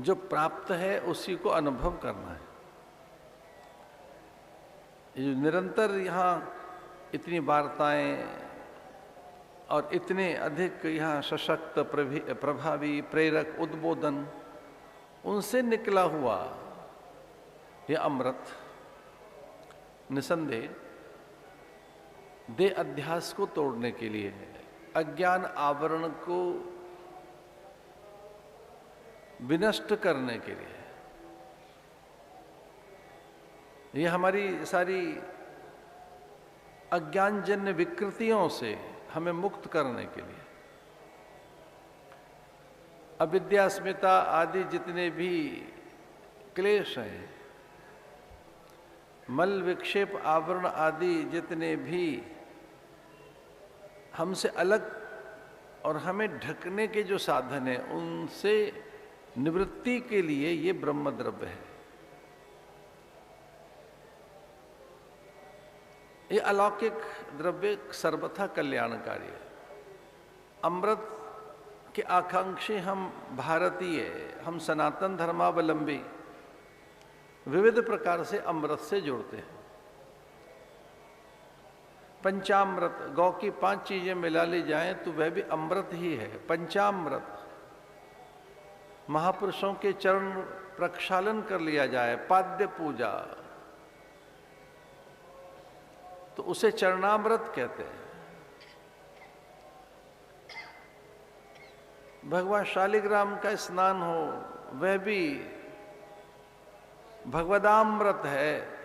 जो प्राप्त है उसी को अनुभव करना है। ये जो निरंतर यहाँ इतनी वार्ताएं और इतने अधिक यहाँ सशक्त प्रभावी प्रेरक उद्बोधन, उनसे निकला हुआ ये अमृत निसंदेह देह अध्यास को तोड़ने के लिए है, अज्ञान आवरण को विनष्ट करने के लिए, ये हमारी सारी अज्ञानजन्य विकृतियों से हमें मुक्त करने के लिए। अविद्या, अस्मिता आदि जितने भी क्लेश हैं, मल विक्षेप आवरण आदि जितने भी हमसे अलग और हमें ढकने के जो साधन हैं, उनसे निवृत्ति के लिए ये ब्रह्म द्रव्य है। ये अलौकिक द्रव्य सर्वथा कल्याणकारी है। अमृत के आकांक्षी हम भारतीय, हम सनातन धर्मावलंबी विविध प्रकार से अमृत से जुड़ते हैं। पंचामृत, गौ की 5 चीजें मिला ली जाएं तो वह भी अमृत ही है। पंचामृत, महापुरुषों के चरण प्रक्षालन कर लिया जाए, पाद्य पूजा, तो उसे चरणामृत कहते हैं। भगवान शालिग्राम का स्नान हो, वह भी भगवदामृत है।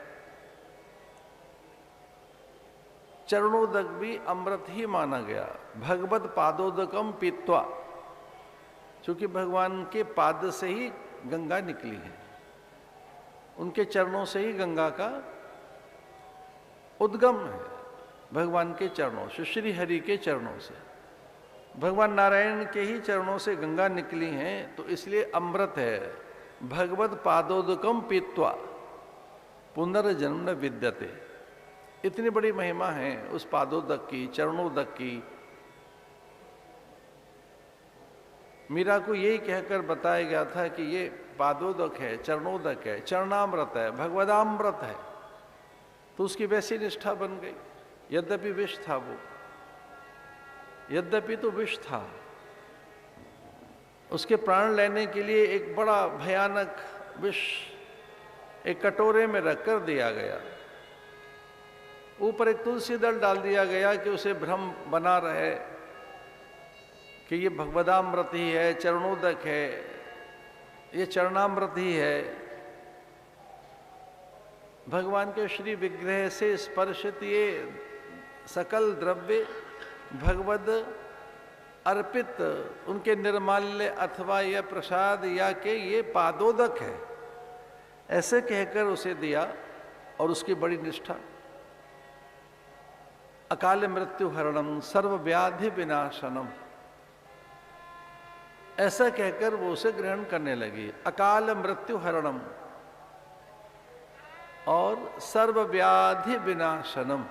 चरणोदक भी अमृत ही माना गया। भगवत पादोदकम पीत्वा, क्योंकि भगवान के पाद से ही गंगा निकली है, उनके चरणों से ही गंगा का उद्गम है। भगवान के चरणों से, श्री हरि के चरणों से, भगवान नारायण के ही चरणों से गंगा निकली हैं, तो इसलिए अमृत है। भगवत पादोदकम पीत्वा पुनर्जन्म न विद्यते। इतनी बड़ी महिमा है उस पादोदक की, चरणोदक की। मीरा को यही कहकर बताया गया था कि ये पादोदक है, चरणोदक है, चरणामृत है, भगवदामृत है, तो उसकी वैसी निष्ठा बन गई। यद्यपि विष था वो, यद्यपि तो विष था, उसके प्राण लेने के लिए एक बड़ा भयानक विष एक कटोरे में रखकर दिया गया, ऊपर एक तुलसी दल डाल दिया गया कि उसे भ्रम बना रहे कि ये भगवदामृत ही है, चरणोदक है, ये चरणामृत ही है। भगवान के श्री विग्रह से स्पर्शित ये सकल द्रव्य भगवद अर्पित, उनके निर्माल्य अथवा यह प्रसाद या के ये पादोदक है, ऐसे कहकर उसे दिया। और उसकी बड़ी निष्ठा, अकाल मृत्यु हरणम सर्व व्याधि विनाशनम, ऐसा कहकर वो उसे ग्रहण करने लगी। अकाल मृत्यु हरणम और सर्व व्याधि विनाशनम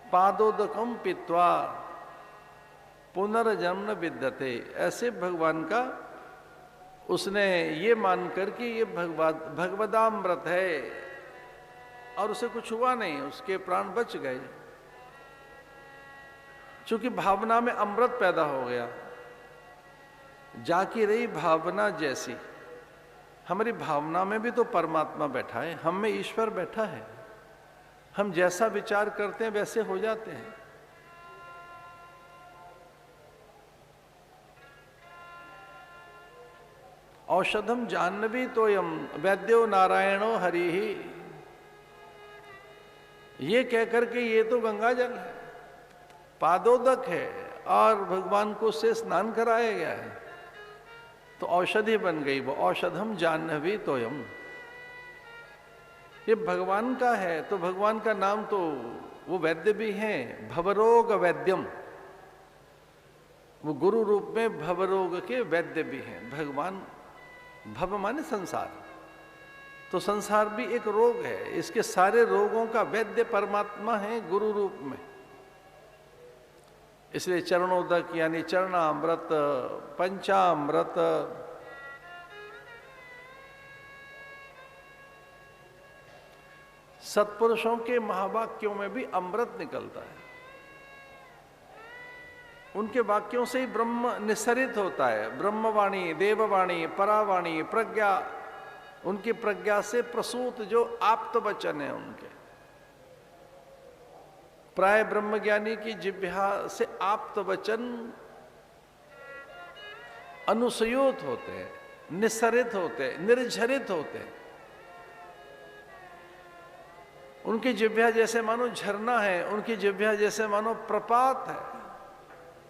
पादोदकम पीत्वा पुनर्जन्म विद्यते। ऐसे भगवान का उसने ये मानकर कि ये भगवदामृत है, और उसे कुछ हुआ नहीं, उसके प्राण बच गए, क्योंकि भावना में अमृत पैदा हो गया। जाकी रही भावना जैसी, हमारी भावना में भी तो परमात्मा बैठा है, हम में ईश्वर बैठा है। हम जैसा विचार करते हैं वैसे हो जाते हैं। औषधम जाह्नवी तोयम वैद्यो नारायणो हरि ही, ये कहकर के ये तो गंगा जल है, पादोदक है, और भगवान को उससे स्नान कराया गया है, तो औषधि बन गई वो। औषधम जाह्नवी तोयम, ये भगवान का है, तो भगवान का नाम तो वो वैद्य भी हैं। भवरोग वैद्यम, वो गुरु रूप में भवरोग के वैद्य भी हैं। भगवान, भव माने संसार, तो संसार भी एक रोग है, इसके सारे रोगों का वैद्य परमात्मा है गुरु रूप में। इसलिए चरणोदक यानी चरणामृत, पंचामृत, सत्पुरुषों के महावाक्यों में भी अमृत निकलता है। उनके वाक्यों से ही ब्रह्म निस्सरित होता है। ब्रह्मवाणी, देववाणी, परावाणी, प्रज्ञा, उनकी प्रज्ञा से प्रसूत जो आप्त वचन है उनके, प्राय ब्रह्मज्ञानी की जिह्वा से आप्त वचन अनुसयूत होते हैं, निस्सरित होते हैं, निर्झरित होते हैं। उनकी जिह्वा जैसे मानो झरना है, उनकी जिह्वा जैसे मानो प्रपात है,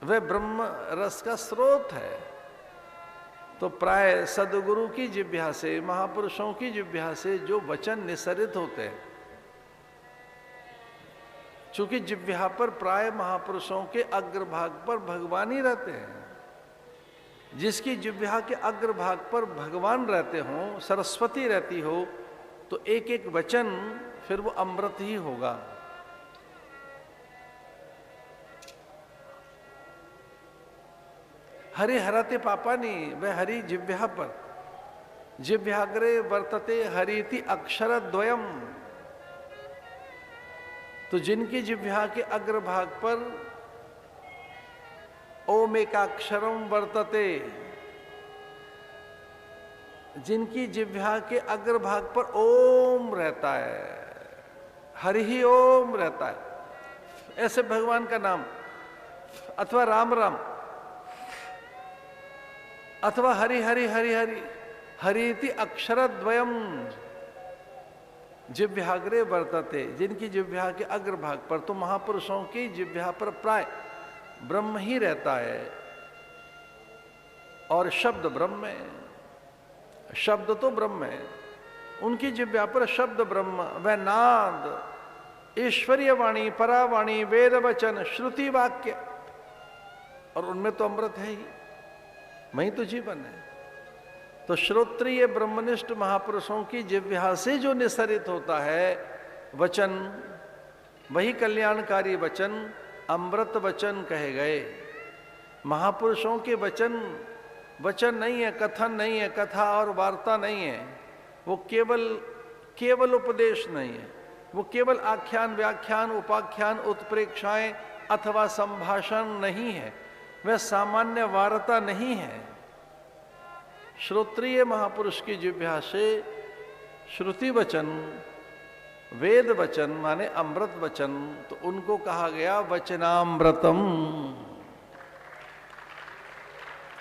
वह ब्रह्म रस का स्रोत है। तो प्राय सदगुरु की जिह्वा से, महापुरुषों की जिह्वा से जो वचन निस्सरित होते हैं, चूंकि जिह्वा पर प्राय महापुरुषों के अग्रभाग पर भगवान ही रहते हैं। जिसकी जिह्वा के अग्रभाग पर भगवान रहते हों, सरस्वती रहती हो, तो एक एक वचन फिर वो अमृत ही होगा। हरि हरते पापानि, वह हरि जिह्वा पर, जिह्वाग्रे वर्तते हरिति अक्षर द्वयम। तो जिनकी जिह्वा के अग्रभाग पर ओम एकाक्षरम वर्तते, जिनकी जिह्वा के अग्रभाग पर ओम रहता है, हरि ही ओम रहता है, ऐसे भगवान का नाम, अथवा राम राम, अथवा हरि हरि हरि हरि, हरिति अक्षरद्वयम जिह्वाग्रे वर्तते, जिनकी जिह्वा के अग्रभाग पर। तो महापुरुषों की जिह्वा पर प्राय ब्रह्म ही रहता है, और शब्द ब्रह्म है, शब्द तो ब्रह्म है। उनकी जिह्वा पर शब्द ब्रह्म, वह नाद, ईश्वरीय वाणी, परावाणी, वेद वचन, श्रुति वाक्य, और उनमें तो अमृत है ही, वही तो जीवन है। तो श्रोत्रिय ब्रह्मनिष्ठ महापुरुषों की जिह्वा से जो निस्सरित होता है वचन, वही कल्याणकारी वचन अमृत वचन कहे गए। महापुरुषों के वचन वचन नहीं है, कथन नहीं है, कथा और वार्ता नहीं है, वो केवल उपदेश नहीं है, वो केवल आख्यान, व्याख्यान, उपाख्यान, उत्प्रेक्षाएं अथवा संभाषण नहीं है, वह सामान्य वार्ता नहीं है। श्रोत्रिय महापुरुष की जिह्वा से श्रुति वचन, वेद वचन माने अमृत वचन, तो उनको कहा गया वचनामृतम,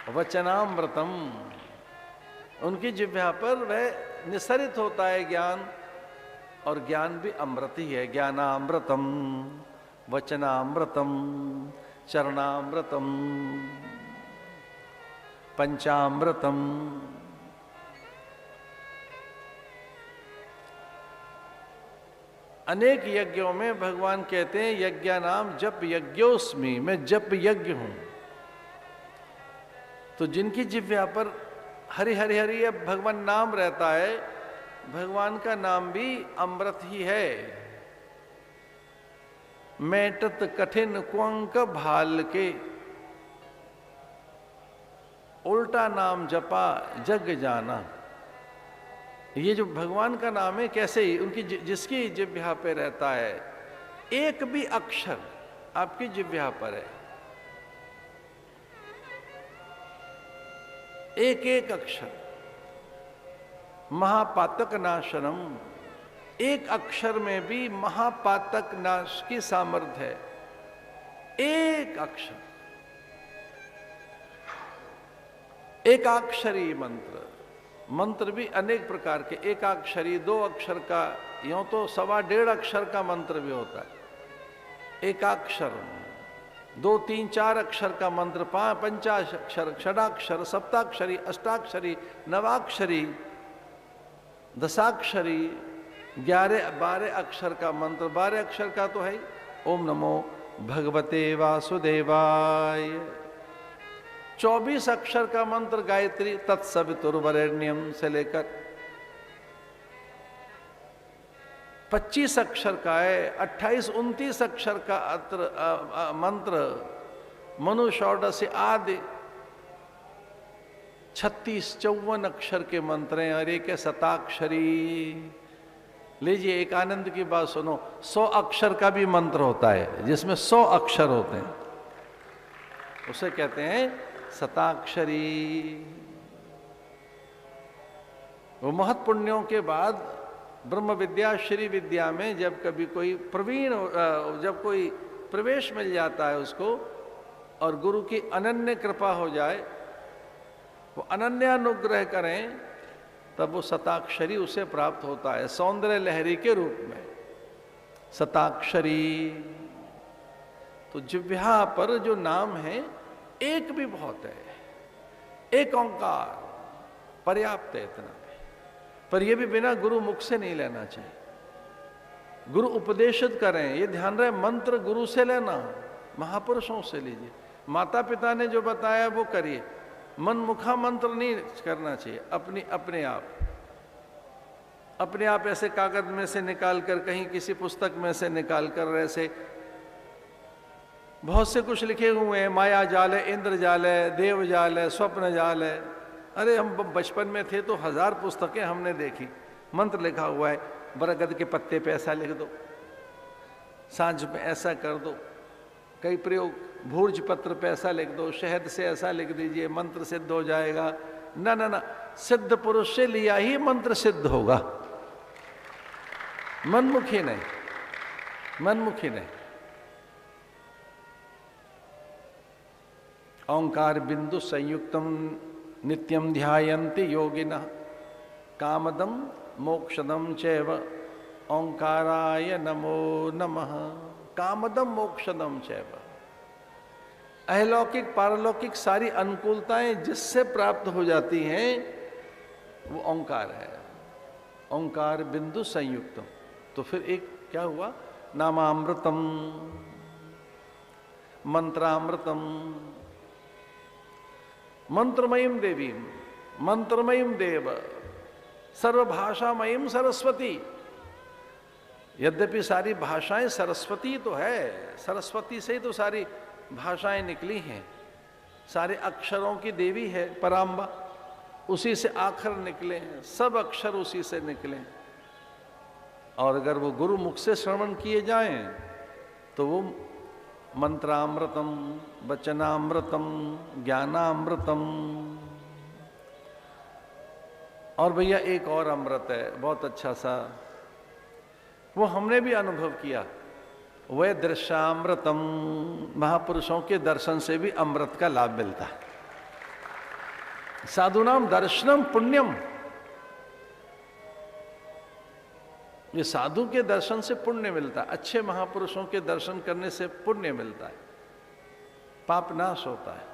वचनामृतम। उनकी जिह्वा पर वह निस्सरित होता है ज्ञान, और ज्ञान भी अमृत ही है। ज्ञानामृतम, वचनामृतम, चरणामृतम, पंचामृतम। अनेक यज्ञों में भगवान कहते हैं यज्ञानाम जप यज्ञोस्मि, मैं जप यज्ञ हूं। तो जिनकी जिह्वा पर हरि हरि हरि अब भगवान नाम रहता है, भगवान का नाम भी अमृत ही है। मेटत कठिन कुंक भाल के, उल्टा नाम जपा जग जाना। ये जो भगवान का नाम है, कैसे ही उनकी जिसकी जिह्वा पे रहता है, एक भी अक्षर आपकी जिह्वा पर है, एक एक अक्षर महापातक नाशनम, एक अक्षर में भी महापातक नाश की सामर्थ्य है। एक अक्षर, एकाक्षरी मंत्र, मंत्र भी अनेक प्रकार के, एकाक्षरी, दो अक्षर का, यूं तो 1.25 अक्षर का मंत्र भी होता है। एकाक्षर, 2, 3, 4 अक्षर का मंत्र, 5, पंचाक्षर, षडाक्षर, सप्ताक्षरी, अष्टाक्षरी, नवाक्षरी, दशाक्षरी, 11, 12 अक्षर का मंत्र। 12 अक्षर का तो है ओम नमो भगवते वासुदेवाय। 24 अक्षर का मंत्र गायत्री, तत्सवितुर्वरेण्यम से लेकर 25 अक्षर का है, 28, 29 अक्षर का मंत्र मनु षोडशी आदि 36, 54 अक्षर के मंत्र हैं। और एक है शताक्षरी, लीजिए एक आनंद की बात सुनो, 100 अक्षर का भी मंत्र होता है जिसमें 100 अक्षर होते हैं, उसे कहते हैं शताक्षरी। वो महत् पुण्यों के बाद ब्रह्म विद्या श्री विद्या में जब कभी कोई प्रवीण, जब कोई प्रवेश मिल जाता है उसको और गुरु की अनन्य कृपा हो जाए, वो अनन्य अनुग्रह करें, तब वो शताक्षरी उसे प्राप्त होता है सौंदर्य लहरी के रूप में। शताक्षरी तो जिह्वा पर जो नाम है एक भी बहुत है, एक ओंकार पर्याप्त है इतना भी। पर यह भी बिना गुरु मुख से नहीं लेना चाहिए, गुरु उपदेशित करें, ये ध्यान रहे मंत्र गुरु से लेना, महापुरुषों से लीजिए। माता पिता ने जो बताया वो करिए, मन मुखा मंत्र नहीं करना चाहिए। अपने आप ऐसे कागज में से निकाल कर, कहीं किसी पुस्तक में से निकाल कर, ऐसे बहुत से कुछ लिखे हुए हैं, माया जाल है, इंद्र जाल है, देव जाल है, स्वप्न जाल है। अरे हम बचपन में थे तो 1000 पुस्तकें हमने देखी, मंत्र लिखा हुआ है, बरगद के पत्ते पे ऐसा लिख दो, सांझ में ऐसा कर दो, कई प्रयोग, भूर्ज पत्र पे ऐसा लिख दो, शहद से ऐसा लिख दीजिए, मंत्र सिद्ध हो जाएगा। ना ना ना, सिद्ध पुरुष से लिया ही मंत्र सिद्ध होगा, मनमुखी नहीं, मनमुखी नहीं। ओंकार बिंदु संयुक्तम नित्यम ध्यायन्ति योगिनः कामदम मोक्षदम चैव ओंकाराय नमो नमः। कामदम मोक्षदम चैव, अहलौकिक पारलौकिक सारी अनुकूलताएं जिससे प्राप्त हो जाती हैं वो ओंकार है। ओंकार बिंदु संयुक्तम, तो फिर एक क्या हुआ, नामामृतम मंत्रामृतम, मंत्रमयीम देवी, मंत्रमयीम देव, सर्वभाषामयीम सरस्वती। यद्यपि सारी भाषाएं सरस्वती तो है, सरस्वती से ही तो सारी भाषाएं निकली हैं, सारे अक्षरों की देवी है पराम्बा, उसी से आखर निकले हैं, सब अक्षर उसी से निकले हैं। और अगर वो गुरु मुख से श्रवण किए जाएं तो वो मंत्रामृतम, वचनामृतम, ज्ञानामृतम। और भैया एक और अमृत है बहुत अच्छा सा, वो हमने भी अनुभव किया, वह दृश्यामृतम। महापुरुषों के दर्शन से भी अमृत का लाभ मिलता है। साधुनाम दर्शनम पुण्यम, ये साधु के दर्शन से पुण्य मिलता है, अच्छे महापुरुषों के दर्शन करने से पुण्य मिलता है, पाप नाश होता है।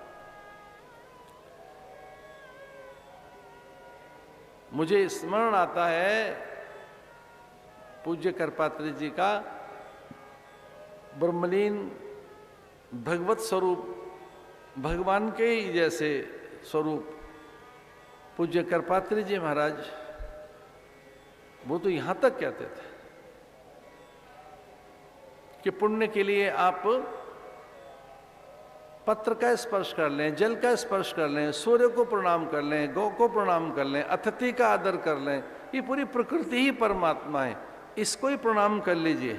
मुझे स्मरण आता है पूज्य करपात्री जी का ब्रह्मलीन भगवत स्वरूप, भगवान के ही जैसे स्वरूप पूज्य करपात्री जी महाराज, वो तो यहां तक कहते थे कि पुण्य के लिए आप पत्र का स्पर्श कर लें, जल का स्पर्श कर लें, सूर्य को प्रणाम कर लें, गौ को प्रणाम कर लें, अतिथि का आदर कर लें, ये पूरी प्रकृति ही परमात्मा है, इसको ही प्रणाम कर लीजिए।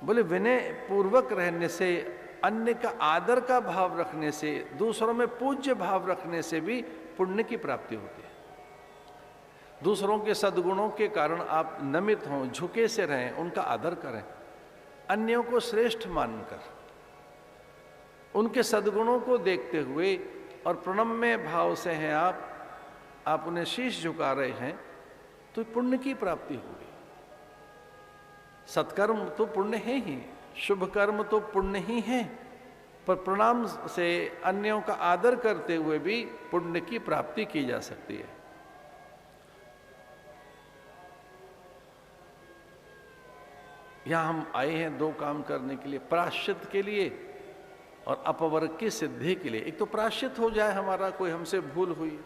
बोले विनय पूर्वक रहने से, अन्य का आदर का भाव रखने से, दूसरों में पूज्य भाव रखने से भी पुण्य की प्राप्ति होती है। दूसरों के सद्गुणों के कारण आप नमित हों, झुके से रहें, उनका आदर करें, अन्यों को श्रेष्ठ मानकर, उनके सद्गुणों को देखते हुए और प्रणम्य भाव से हैं आप उन्हें शीश झुका रहे हैं, तो पुण्य की प्राप्ति होगी। सत्कर्म तो पुण्य है ही, शुभ कर्म तो पुण्य ही है, पर प्रणाम से अन्यों का आदर करते हुए भी पुण्य की प्राप्ति की जा सकती है। यहां हम आए हैं दो काम करने के लिए, प्रायश्चित के लिए और अपवर्ग की सिद्धि के लिए। एक तो प्रायश्चित हो जाए हमारा, कोई हमसे भूल हुई,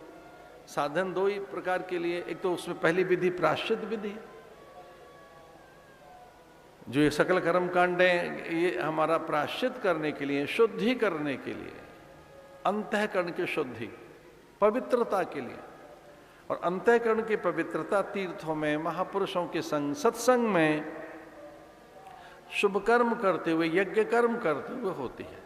साधन दो ही प्रकार के लिए। एक तो उसमें पहली विधि प्रायश्चित विधि, जो ये सकल कर्म कांड है, ये हमारा प्रायश्चित करने के लिए, शुद्धि करने के लिए, अंतःकरण की शुद्धि, पवित्रता के लिए। और अंतःकरण की पवित्रता तीर्थों में, महापुरुषों के संग, सत्संग में शुभ कर्म करते हुए, यज्ञ कर्म करते हुए होती है।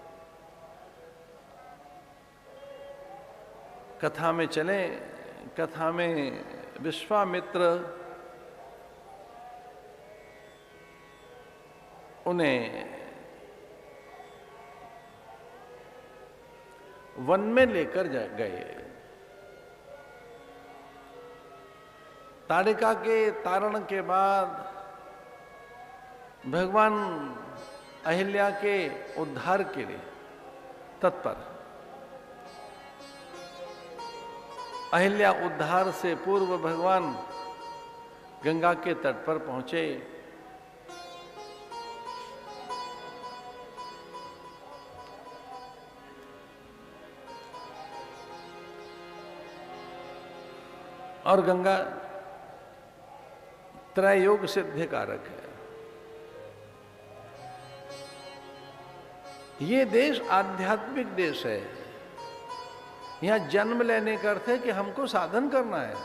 कथा में चले, कथा में विश्वामित्र उन्हें वन में लेकर गए। ताड़िका के तारण के बाद भगवान अहिल्या के उद्धार के लिए तत्पर। अहिल्या उद्धार से पूर्व भगवान गंगा के तट पर पहुंचे। और गंगा त्रयोग सिद्धि कारक है। ये देश आध्यात्मिक देश है। यहां जन्म लेने का अर्थ है कि हमको साधन करना है।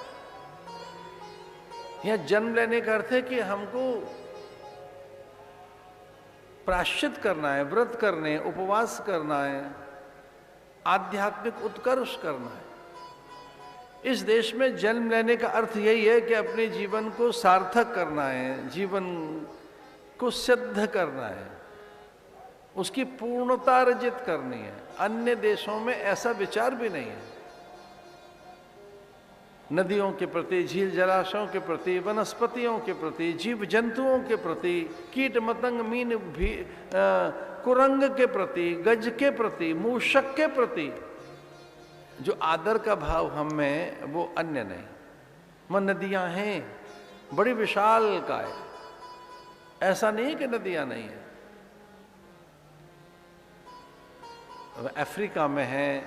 यहां जन्म लेने का अर्थ है कि हमको प्रायश्चित करना है, व्रत करने, उपवास करना है, आध्यात्मिक उत्कर्ष करना है। इस देश में जन्म लेने का अर्थ यही है कि अपने जीवन को सार्थक करना है, जीवन को सिद्ध करना है, उसकी पूर्णता अर्जित करनी है। अन्य देशों में ऐसा विचार भी नहीं है। नदियों के प्रति, झील जलाशयों के प्रति, वनस्पतियों के प्रति, जीव जंतुओं के प्रति, कीट मतंग, मीन भी, कुरंग के प्रति, गज के प्रति, मूषक के प्रति जो आदर का भाव हम में, वो अन्य नहीं। वह नदियां हैं, बड़ी विशाल का है, ऐसा नहीं कि नदियां नहीं है। अफ्रीका में है,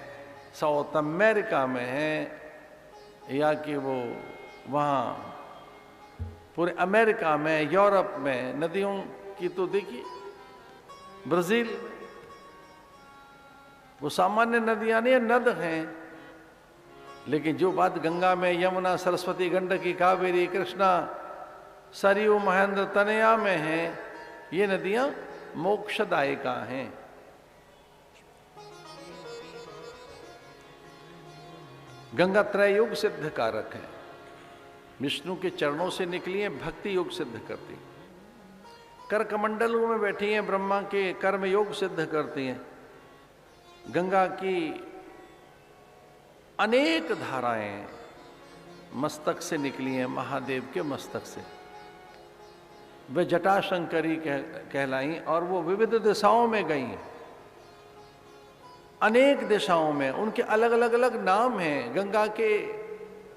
साउथ अमेरिका में है, या कि वो वहाँ पूरे अमेरिका में, यूरोप में नदियों की तो देखिए, ब्राजील, वो सामान्य नदियां नहीं, नद हैं। लेकिन जो बात गंगा में, यमुना, सरस्वती, गंडकी, कावेरी, कृष्णा, सरयू, महेंद्र, तनया में है, ये नदियां मोक्षदायिका हैं। गंगा त्रय युग सिद्ध कारक है। विष्णु के चरणों से निकली है, भक्ति योग सिद्ध करती। कर्कमंडलों में बैठी हैं, ब्रह्मा के कर्म योग सिद्ध करती हैं। गंगा की अनेक धाराएं मस्तक से निकली हैं, महादेव के मस्तक से। वे जटाशंकरी कहलाई और वो विविध दिशाओं में गई। अनेक दिशाओं में उनके अलग अलग अलग नाम हैं। गंगा के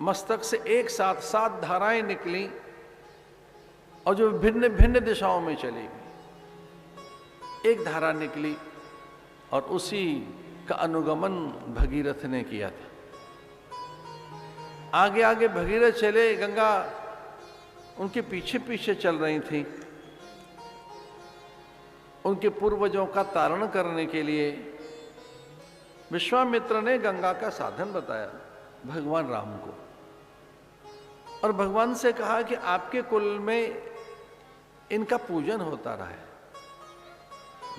मस्तक से एक साथ 7 धाराएं निकली और जो भिन्न भिन्न दिशाओं में चली गई। एक धारा निकली और उसी का अनुगमन भगीरथ ने किया था। आगे आगे भगीरथ चले, गंगा उनके पीछे पीछे चल रही थी। उनके पूर्वजों का तारण करने के लिए विश्वामित्र ने गंगा का साधन बताया भगवान राम को, और भगवान से कहा कि आपके कुल में इनका पूजन होता रहा है।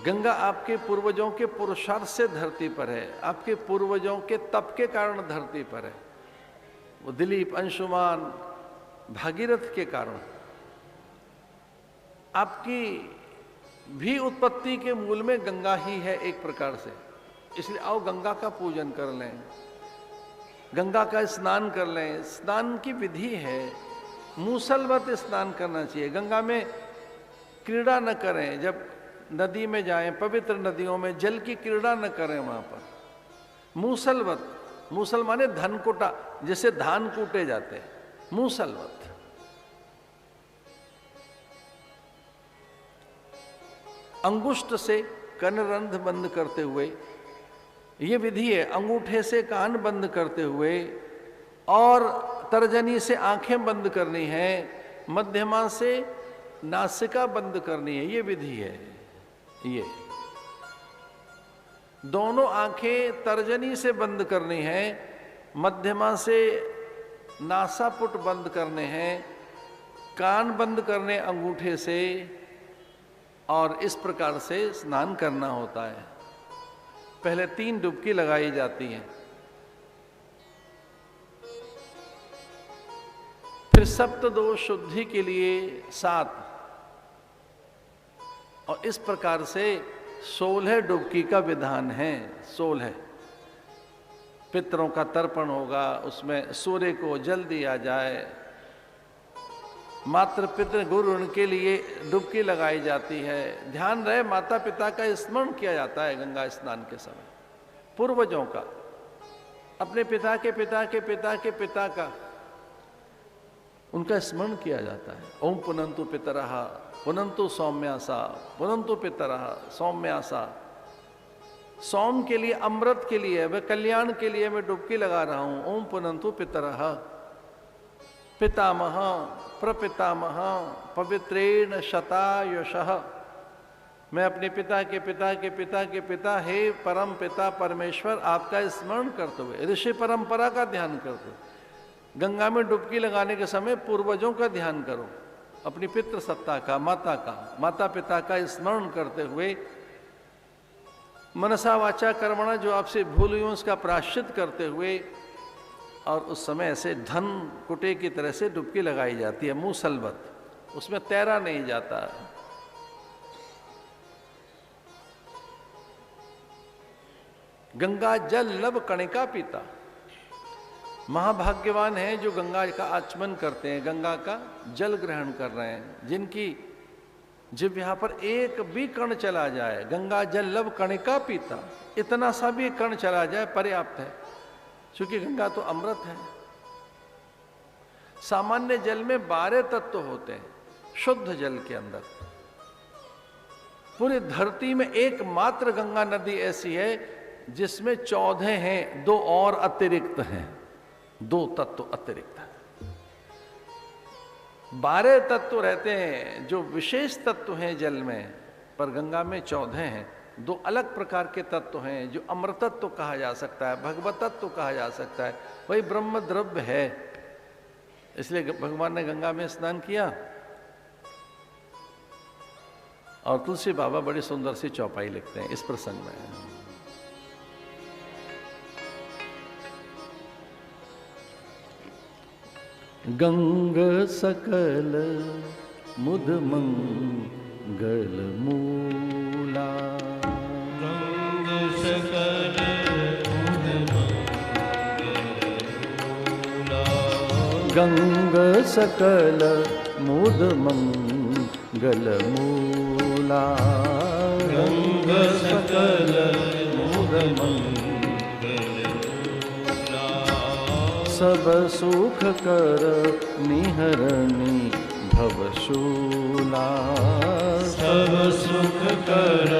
गंगा आपके पूर्वजों के पुरुषार्थ से धरती पर है, आपके पूर्वजों के तप के कारण धरती पर है। वो दिलीप, अंशुमान, भागीरथ के कारण। आपकी भी उत्पत्ति के मूल में गंगा ही है एक प्रकार से। इसलिए आओ गंगा का पूजन कर लें, गंगा का स्नान कर लें। स्नान की विधि है, मूसलवत स्नान करना चाहिए। गंगा में क्रीड़ा न करें। जब नदी में जाएं, पवित्र नदियों में जल की क्रीड़ा न करें। वहां पर मूसलवत, मूसल माने धन कोटा, जैसे धान कूटे जाते हैं, मूसलवत। अंगुष्ठ से कर्णरंध्र बंद करते हुए, ये विधि है। अंगूठे से कान बंद करते हुए और तर्जनी से आंखें बंद करनी है, मध्यमा से नासिका बंद करनी है, ये विधि है। ये दोनों आंखें तर्जनी से बंद करनी है, मध्यमा से नासापुट बंद करने हैं, कान बंद करने अंगूठे से, और इस प्रकार से स्नान करना होता है। पहले 3 डुबकी लगाई जाती हैं, फिर सप्तदोष शुद्धि के लिए 7, और इस प्रकार से 16 डुबकी का विधान है। 16 पितरों का तर्पण होगा, उसमें सूर्य को जल दिया जाए, मातृ पितृ गुरु उनके लिए डुबकी लगाई जाती है। ध्यान रहे, माता पिता का स्मरण किया जाता है गंगा स्नान के समय, पूर्वजों का, अपने पिता के पिता के पिता के पिता का, उनका स्मरण किया जाता है। ओम पुनंतु पितरः पुनंतु सौम्यासा, पुनंतु पितरः सौम्यासा। सौम के लिए, अमृत के लिए, वह कल्याण के लिए मैं डुबकी लगा रहा हूं। ओम पुनंतु पितरः पितामह प्रपितामह पवित्रेण शतायुषः। मैं अपने पिता के पिता के पिता के पिता, हे परम पिता परमेश्वर, आपका स्मरण करते हुए, ऋषि परंपरा का ध्यान करते हुए गंगा में डुबकी लगाने के समय पूर्वजों का ध्यान करो, अपनी पितृ सत्ता का, माता का, माता पिता का स्मरण करते हुए मनसा वाचा कर्मणा, जो आपसे भूल हुई उसका प्रायश्चित करते हुए, और उस समय ऐसे धन कुटे की तरह से डुबकी लगाई जाती है, मुंह सलबत, उसमें तैरा नहीं जाता। गंगा जल लब कणिका पीता। महाभाग्यवान है जो गंगा का आचमन करते हैं, गंगा का जल ग्रहण कर रहे हैं, जिनकी जिह्वा पर एक भी कण चला जाए, गंगा जल लब कणिका पीता, इतना सा भी कण चला जाए पर्याप्त है, क्योंकि गंगा तो अमृत है। सामान्य जल में 12 तत्व होते हैं, शुद्ध जल के अंदर। पूरी धरती में एकमात्र गंगा नदी ऐसी है जिसमें 14 हैं, 2 और अतिरिक्त हैं, 2 तत्व अतिरिक्त हैं। 12 तत्व रहते हैं जो विशेष तत्व हैं जल में, पर गंगा में 14 हैं। 2 अलग प्रकार के तत्व हैं जो अमृतत्व कहा जा सकता है, भगवतत्व कहा जा सकता है, वही ब्रह्म द्रव्य है। इसलिए भगवान ने गंगा में स्नान किया, और तुलसी बाबा बड़ी सुंदर सी चौपाई लिखते हैं इस प्रसंग में। गंग सकल मुद मंगल मूला, गंग सकल मुद मंगल मूला, गंग सकल मुद मंगल मूला, गंग सकल मुद मंगल सब सुख कर निहरणी भवशूला, सब सुख कर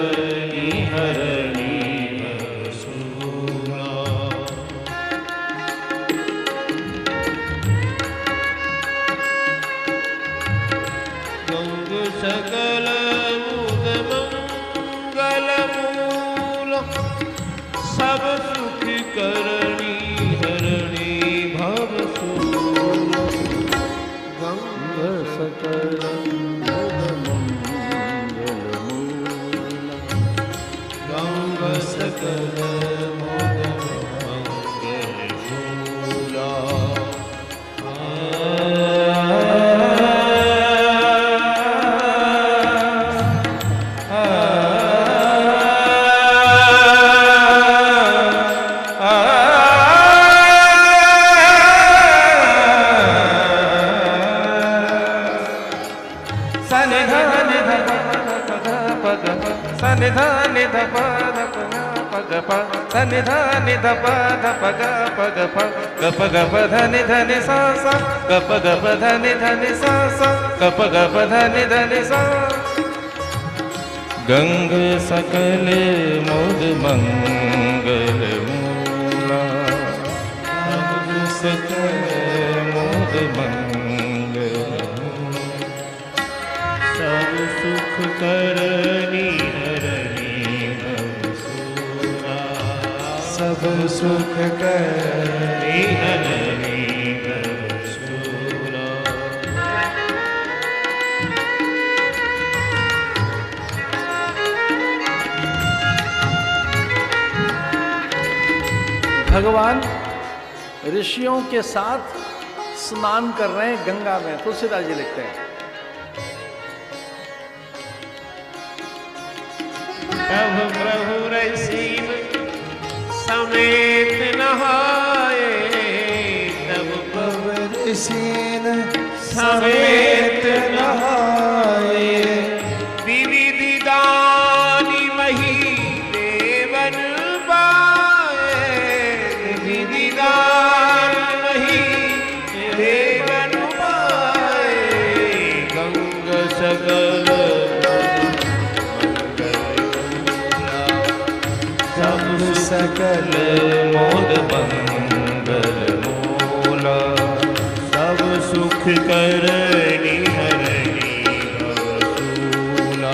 निहरणी भवशूला। गंग सकल मुद मंगल मूल, सब सुख करणी सकल मुद मंगल मूला, गंग सकल मुद मंगल मूला। सनिधानि धप धप पग प, सनिधानि धप धप ग पग प, गप गप धनि धनि सा सा, गप गप धनि धनि सा सा, गप गप धनि धनि सा। गंग सकल मुद मंगल मूला, गंग सकल मुद मंगल मूला, सब सुख करनी सब सुख करनी हरणी भवशूला। भगवान ऋषियों के साथ स्नान कर रहे हैं गंगा में। तुलसीदास जी लिखते हैं, तब प्रभु ऋषि समेत नहाए, तब प्रभु ऋषि समेत नहाए, विविध दानी मही देवन पाए, विविध दानी मही देवन पाए, गंग सकल सकल मोद मंगल मूला, सब सुख करनी हरनी भवसूला,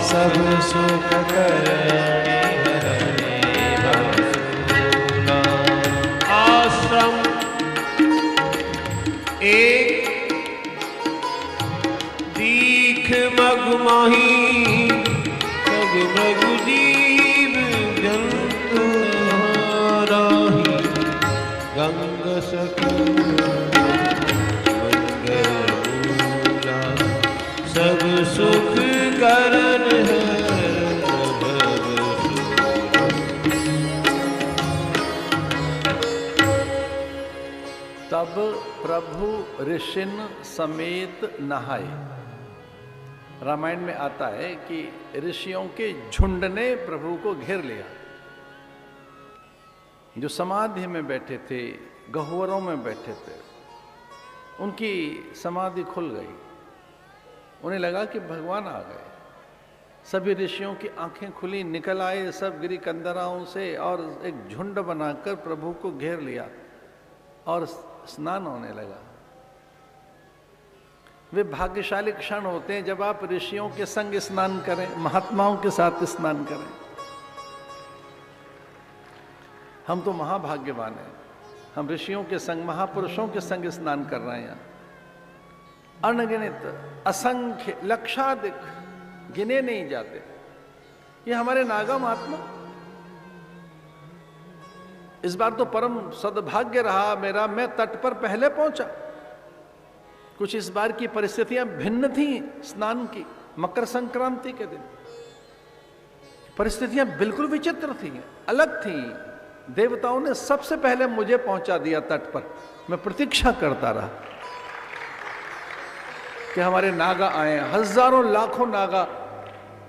सब सुख करनी हरनी भवसूला। आश्रम एक दीख मगमाही, मग जीव जंतु राही, गंग सकल मंगल मूला, सब सुख करन है भवसूला। तब प्रभु ऋषिन समेत नहाए। रामायण में आता है कि ऋषियों के झुंड ने प्रभु को घेर लिया। जो समाधि में बैठे थे, गह्वरों में बैठे थे, उनकी समाधि खुल गई। उन्हें लगा कि भगवान आ गए। सभी ऋषियों की आंखें खुली, निकल आए सब गिरी कंदराओं से और एक झुंड बनाकर प्रभु को घेर लिया और स्नान होने लगा। वे भाग्यशाली क्षण होते हैं जब आप ऋषियों के संग स्नान करें, महात्माओं के साथ स्नान करें। हम तो महाभाग्यवान हैं, हम ऋषियों के संग, महापुरुषों के संग स्नान कर रहे हैं। अनगिनत, असंख्य, लक्षाधिक, गिने नहीं जाते। ये हमारे नागा महात्मा। इस बार तो परम सद्भाग्य रहा मेरा, मैं तट पर पहले पहुंचा। कुछ इस बार की परिस्थितियां भिन्न थी स्नान की, मकर संक्रांति के दिन परिस्थितियां बिल्कुल विचित्र थी, अलग थी। देवताओं ने सबसे पहले मुझे पहुंचा दिया तट पर। मैं प्रतीक्षा करता रहा कि हमारे नागा आए, हजारों लाखों नागा।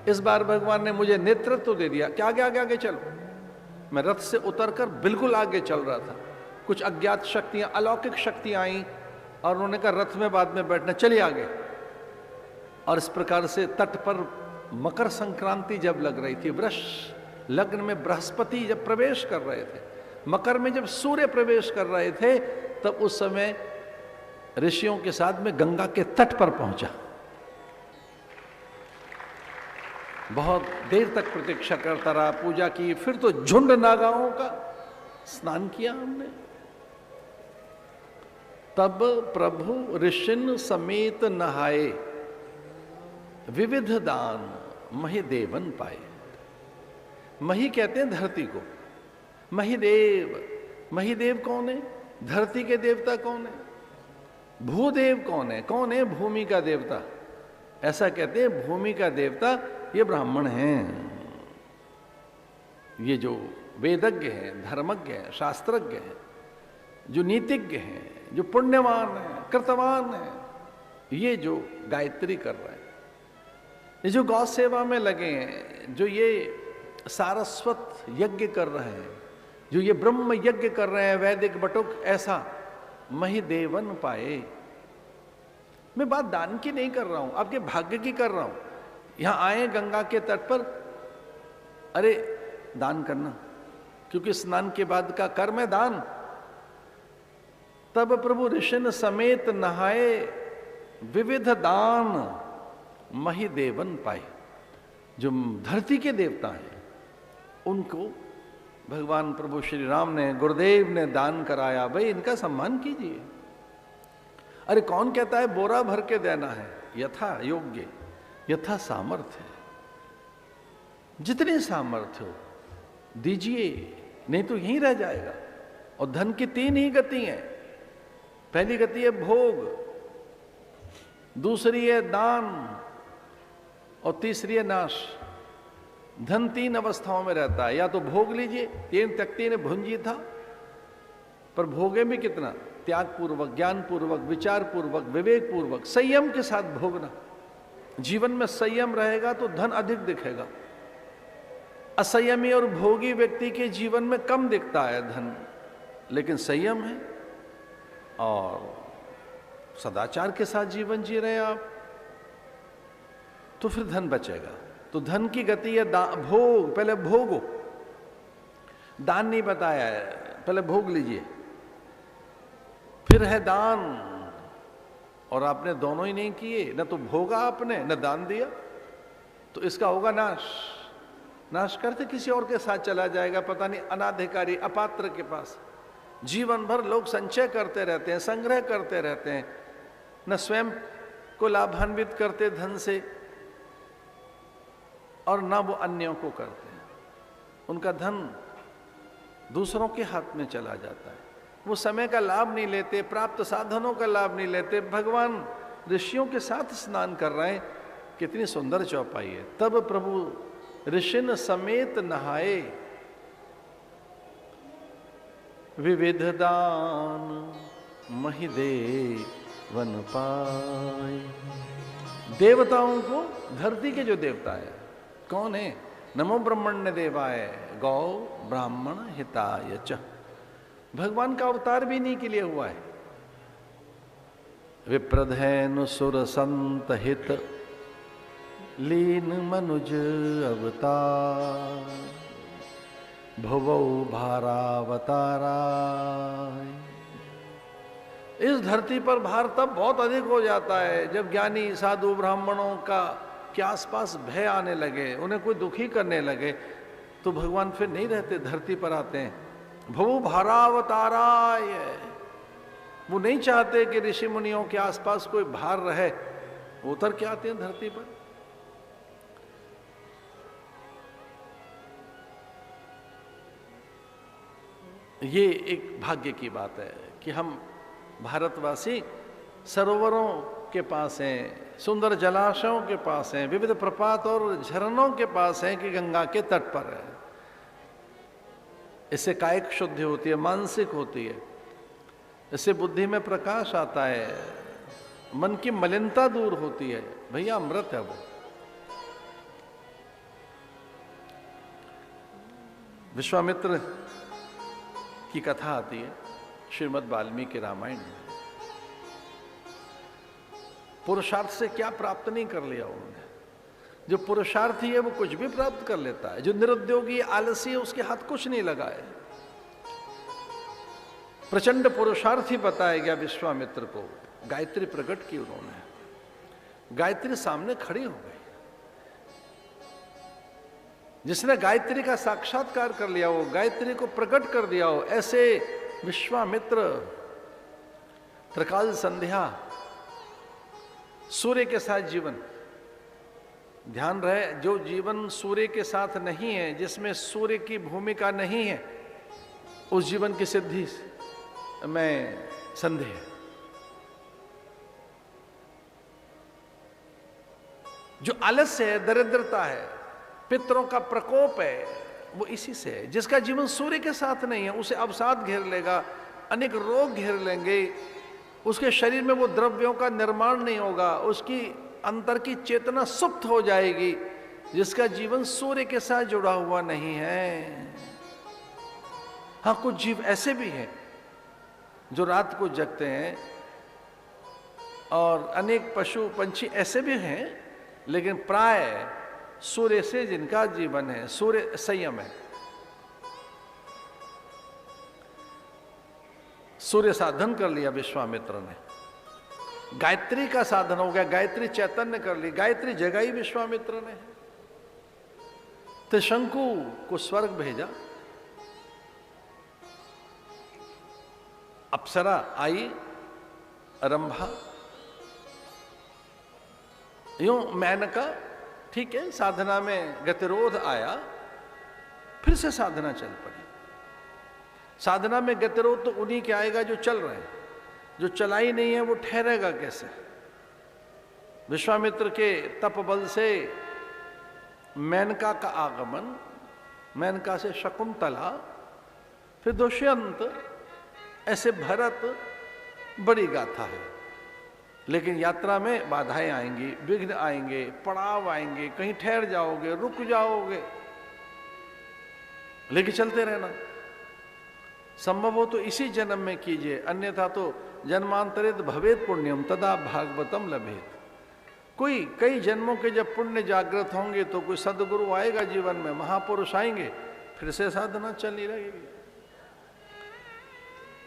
इस बार भगवान ने मुझे नेतृत्व दे दिया कि आगे आगे आगे चलो। मैं रथ से उतरकर बिल्कुल आगे चल रहा था। कुछ अज्ञात शक्तियां, अलौकिक शक्तियां आई और उन्होंने कहा रथ में बाद में बैठना, चलिए आगे। और इस प्रकार से तट पर मकर संक्रांति जब लग रही थी, वृष लग्न में बृहस्पति जब प्रवेश कर रहे थे, मकर में जब सूर्य प्रवेश कर रहे थे, तब उस समय ऋषियों के साथ में गंगा के तट पर पहुंचा। बहुत देर तक प्रतीक्षा करता रहा, पूजा की, फिर तो झुंड नागाओं का स्नान किया हमने। तब प्रभु ऋषिन समेत नहाए, विविध दान महिदेवन पाए। मही कहते हैं धरती को, महिदेव। महिदेव कौन है? धरती के देवता कौन है? भूदेव कौन है? कौन है भूमि का देवता? ऐसा कहते हैं भूमि का देवता ये ब्राह्मण हैं। ये जो वेदज्ञ हैं, धर्मज्ञ हैं, शास्त्रज्ञ हैं, जो नीतिज्ञ हैं, जो पुण्यवान हैं, कृतवान हैं, ये जो गायत्री कर रहे हैं, ये जो गौ सेवा में लगे हैं, जो ये सारस्वत यज्ञ कर रहे हैं, जो ये ब्रह्म यज्ञ कर रहे हैं, वैदिक बटुक, ऐसा महिदेवन पाए। मैं बात दान की नहीं कर रहा हूं, आपके भाग्य की कर रहा हूं। यहां आए गंगा के तट पर, अरे दान करना, क्योंकि स्नान के बाद का कर्म है दान। तब प्रभु ऋषिन समेत नहाए, विविध दान महिदेवन पाए। जो धरती के देवता हैं उनको भगवान प्रभु श्री राम ने, गुरुदेव ने दान कराया। भाई इनका सम्मान कीजिए। अरे कौन कहता है बोरा भर के देना है? यथा योग्य, यथा सामर्थ्य, जितने सामर्थ्य हो दीजिए, नहीं तो यहीं रह जाएगा। और धन की 3 ही गति हैं। पहली गति है भोग, दूसरी है दान और तीसरी है नाश। धन 3 अवस्थाओं में रहता है, या तो भोग लीजिए, 3 तख्ती ने भुंजी था, पर भोगे भी कितना, त्याग पूर्वक, ज्ञान पूर्वक, विचार पूर्वक, विवेक पूर्वक, संयम के साथ भोगना। जीवन में संयम रहेगा तो धन अधिक दिखेगा। असंयमी और भोगी व्यक्ति के जीवन में कम दिखता है धन, लेकिन संयम है और सदाचार के साथ जीवन जी रहे हैं आप, तो फिर धन बचेगा। तो धन की गति है भोग, पहले भोगो। दान नहीं बताया है, पहले भोग लीजिए। फिर है दान, और आपने दोनों ही नहीं किए, न तो भोगा आपने न दान दिया, तो इसका होगा नाश। नाश करते किसी और के साथ चला जाएगा, पता नहीं अनाधिकारी अपात्र के पास। जीवन भर लोग संचय करते रहते हैं, संग्रह करते रहते हैं, न स्वयं को लाभान्वित करते धन से और न वो अन्यों को करते हैं। उनका धन दूसरों के हाथ में चला जाता है। वो समय का लाभ नहीं लेते, प्राप्त साधनों का लाभ नहीं लेते। भगवान ऋषियों के साथ स्नान कर रहे हैं, कितनी सुंदर चौपाई है। तब प्रभु ऋषिन समेत नहाए, विविध दान महिदे वन पाए। देवताओं को, धरती के जो देवता है कौन है, नमो ब्रह्मण्य देवाय गौ ब्राह्मण हिताय च। भगवान का अवतार भी इन्हीं के लिए हुआ है। विप्रधैन सुर संत हित लीन मनुज अवतार, भुवौ भारावतारा। इस धरती पर भार तब बहुत अधिक हो जाता है जब ज्ञानी साधु ब्राह्मणों का के आसपास भय आने लगे, उन्हें कोई दुखी करने लगे, तो भगवान फिर नहीं रहते, धरती पर आते हैं। भवो भारावताराय, वो नहीं चाहते कि ऋषि मुनियों के आसपास कोई भार रहे, वो उतर के आते हैं धरती पर। ये एक भाग्य की बात है कि हम भारतवासी सरोवरों के पास हैं, सुंदर जलाशयों के पास हैं, विविध प्रपात और झरनों के पास हैं कि गंगा के तट पर है। इससे कायिक शुद्धि होती है, मानसिक होती है, इससे बुद्धि में प्रकाश आता है, मन की मलिनता दूर होती है। भैया अमृत है वो। विश्वामित्र की कथा आती है श्रीमद् वाल्मीकि रामायण में। पुरुषार्थ से क्या प्राप्त नहीं कर लिया उन्होंने। जो पुरुषार्थी है वो कुछ भी प्राप्त कर लेता है, जो निरुद्योगी आलसी है उसके हाथ कुछ नहीं लगा है। प्रचंड पुरुषार्थी बताया गया विश्वामित्र को। गायत्री प्रकट की उन्होंने, गायत्री सामने खड़ी हो गई। जिसने गायत्री का साक्षात्कार कर लिया हो, गायत्री को प्रकट कर दिया हो, ऐसे विश्वामित्र त्रिकाल संध्या, सूर्य के साथ जीवन। ध्यान रहे, जो जीवन सूर्य के साथ नहीं है, जिसमें सूर्य की भूमिका नहीं है, उस जीवन की सिद्धि में संदेह है। जो आलस्य है, दरिद्रता है, पितरों का प्रकोप है, वो इसी से है। जिसका जीवन सूर्य के साथ नहीं है, उसे अवसाद घेर लेगा, अनेक रोग घेर लेंगे, उसके शरीर में वो द्रव्यों का निर्माण नहीं होगा, उसकी अंतर की चेतना सुप्त हो जाएगी। जिसका जीवन सूर्य के साथ जुड़ा हुआ नहीं है। हाँ, कुछ जीव ऐसे भी हैं जो रात को जगते हैं, और अनेक पशु पंछी ऐसे भी हैं, लेकिन प्राय सूर्य से जिनका जीवन है, सूर्य संयम है। सूर्य साधन कर लिया विश्वामित्र ने, गायत्री का साधन हो गया, गायत्री चैतन्य कर ली, गायत्री जगाई विश्वामित्र ने। त्रिशंकु को स्वर्ग भेजा, अप्सरा आई, रंभा, यूं मेनका, ठीक है, साधना में गतिरोध आया, फिर से साधना चल पड़ी। साधना में गतिरोध तो उन्हीं के आएगा जो चल रहे हैं, जो चला ही नहीं है वो ठहरेगा कैसे। विश्वामित्र के तप बल से मेनका का आगमन, मेनका से शकुंतला, फिर दुष्यंत, ऐसे भरत, बड़ी गाथा है। लेकिन यात्रा में बाधाएं आएंगी, विघ्न आएंगे, पड़ाव आएंगे, कहीं ठहर जाओगे, रुक जाओगे, लेकिन चलते रहना। संभव हो तो इसी जन्म में कीजिए, अन्यथा तो जन्मांतरित भवेत पुण्यम तदा भागवतम लभेत। कोई कई जन्मों के जब पुण्य जागृत होंगे तो कोई सदगुरु आएगा जीवन में, महापुरुष आएंगे, फिर से साधना चलनी रहेगी।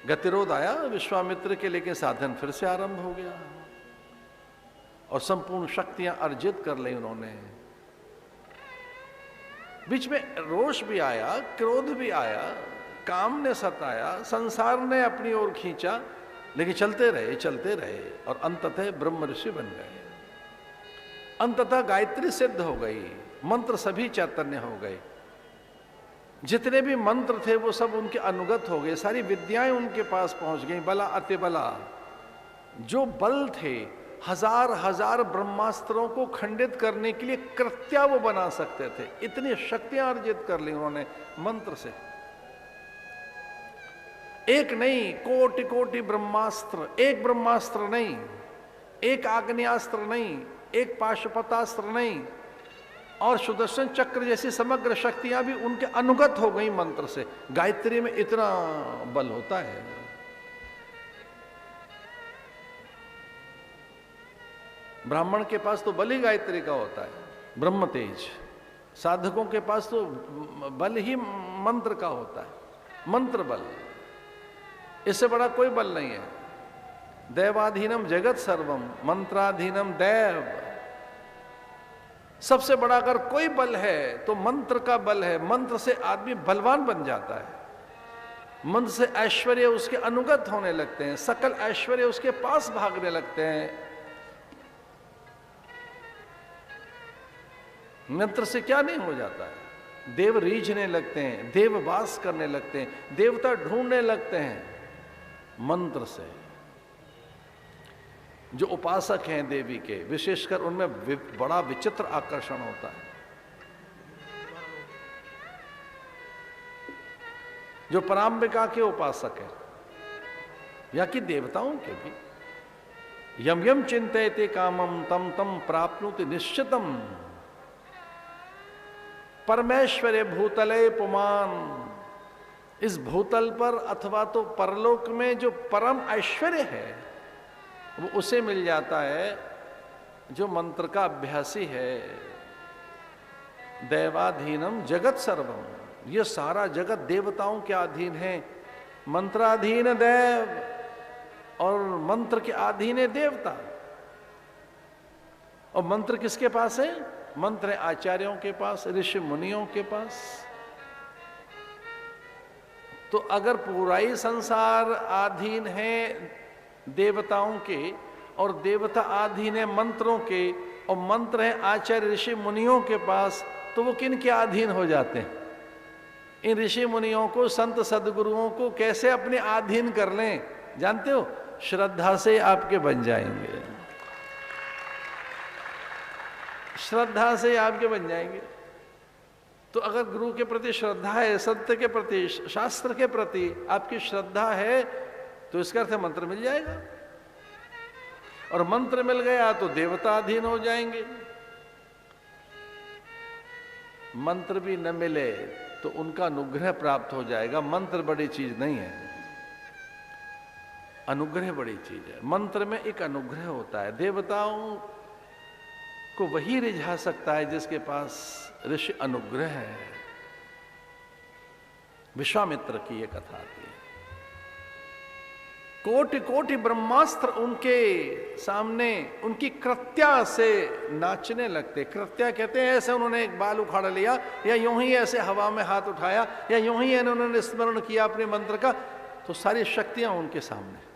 गतिरोध आया विश्वामित्र के, लेकिन साधन फिर से आरंभ हो गया और संपूर्ण शक्तियां अर्जित कर ली उन्होंने। बीच में रोष भी आया, क्रोध भी आया, काम ने सताया, संसार ने अपनी ओर खींचा, लेकिन चलते रहे और अंततः ब्रह्म ऋषि बन गए। अंततः गायत्री सिद्ध हो गई, मंत्र सभी चैतन्य हो गए, जितने भी मंत्र थे वो सब उनके अनुगत हो गए, सारी विद्याएं उनके पास पहुंच गई। बला अतिबला, जो बल थे, हजार हजार ब्रह्मास्त्रों को खंडित करने के लिए कृत्या वो बना सकते थे, इतनी शक्तियां अर्जित कर ली उन्होंने मंत्र से। एक नहीं, कोटि कोटि ब्रह्मास्त्र, एक ब्रह्मास्त्र नहीं, एक आग्नेयास्त्र नहीं, एक पाशुपतास्त्र नहीं, और सुदर्शन चक्र जैसी समग्र शक्तियां भी उनके अनुगत हो गई मंत्र से। गायत्री में इतना बल होता है। ब्राह्मण के पास तो बल ही गायत्री का होता है, ब्रह्म तेज। साधकों के पास तो बल ही मंत्र का होता है, मंत्र बल। इससे बड़ा कोई बल नहीं है। दैवाधीनम जगत सर्वम मंत्राधीनम दैव। सबसे बड़ा अगर कोई बल है तो मंत्र का बल है। मंत्र से आदमी बलवान बन जाता है, मंत्र से ऐश्वर्य उसके अनुगत होने लगते हैं, सकल ऐश्वर्य उसके पास भागने लगते हैं। मंत्र से क्या नहीं हो जाता है, देव रीझने लगते हैं, देव वास करने लगते हैं, देवता ढूंढने लगते हैं मंत्र से। जो उपासक हैं देवी के, विशेषकर उनमें बड़ा विचित्र आकर्षण होता है। जो पराम्बिका के उपासक हैं या कि देवताओं के भी, यम यम चिंतयते कामम तम तम प्राप्नुति निश्चितम। परमेश्वरे भूतले पुमान। इस भूतल पर अथवा तो परलोक में जो परम ऐश्वर्य है वो उसे मिल जाता है जो मंत्र का अभ्यासी है। दैवाधीनम जगत सर्वम। ये सारा जगत देवताओं के अधीन है। मंत्राधीन देव और मंत्र के अधीन है देवता। और मंत्र किसके पास है? मंत्र आचार्यों के पास, ऋषि मुनियों के पास। तो अगर पूरा ही संसार अधीन है देवताओं के और देवता अधीन है मंत्रों के और मंत्र है आचार्य ऋषि मुनियों के पास, तो वो किन के अधीन हो जाते हैं? इन ऋषि मुनियों को, संत सदगुरुओं को कैसे अपने अधीन कर लें जानते हो? श्रद्धा से आपके बन जाएंगे, श्रद्धा से आपके बन जाएंगे। तो अगर गुरु के प्रति श्रद्धा है, सत्य के प्रति, शास्त्र के प्रति आपकी श्रद्धा है, तो इसका अर्थ मंत्र मिल जाएगा। और मंत्र मिल गया तो देवता अधीन हो जाएंगे। मंत्र भी न मिले तो उनका अनुग्रह प्राप्त हो जाएगा। मंत्र बड़ी चीज नहीं है, अनुग्रह बड़ी चीज है। मंत्र में एक अनुग्रह होता है। देवताओं को वही रिझा सकता है जिसके पास ऋषि अनुग्रह है। विश्वामित्र की ये कथा आती है। कोटि कोटि ब्रह्मास्त्र उनके सामने उनकी कृत्या से नाचने लगते। कृत्या कहते हैं ऐसे उन्होंने एक बाल उखाड़ लिया, या यूं ही ऐसे हवा में हाथ उठाया, या यूं ही उन्होंने स्मरण किया अपने मंत्र का, तो सारी शक्तियां उनके सामने।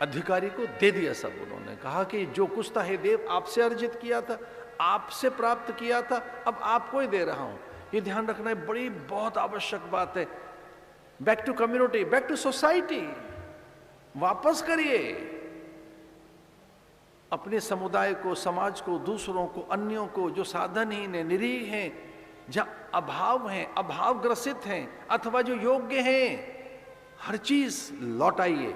अधिकारी को दे दिया सब। उन्होंने कहा कि जो कुछ था हे देव आपसे अर्जित किया था, आपसे प्राप्त किया था, अब आपको ही दे रहा हूं। ये ध्यान रखना बड़ी बहुत आवश्यक बात है। Back to community, back to society, वापस करिए अपने समुदाय को, समाज को, दूसरों को, अन्यों को, जो साधनहीन है, निरीह हैं, जहां अभाव हैं, अभाव ग्रसित हैं, अथवा जो योग्य हैं, हर चीज लौटाइए।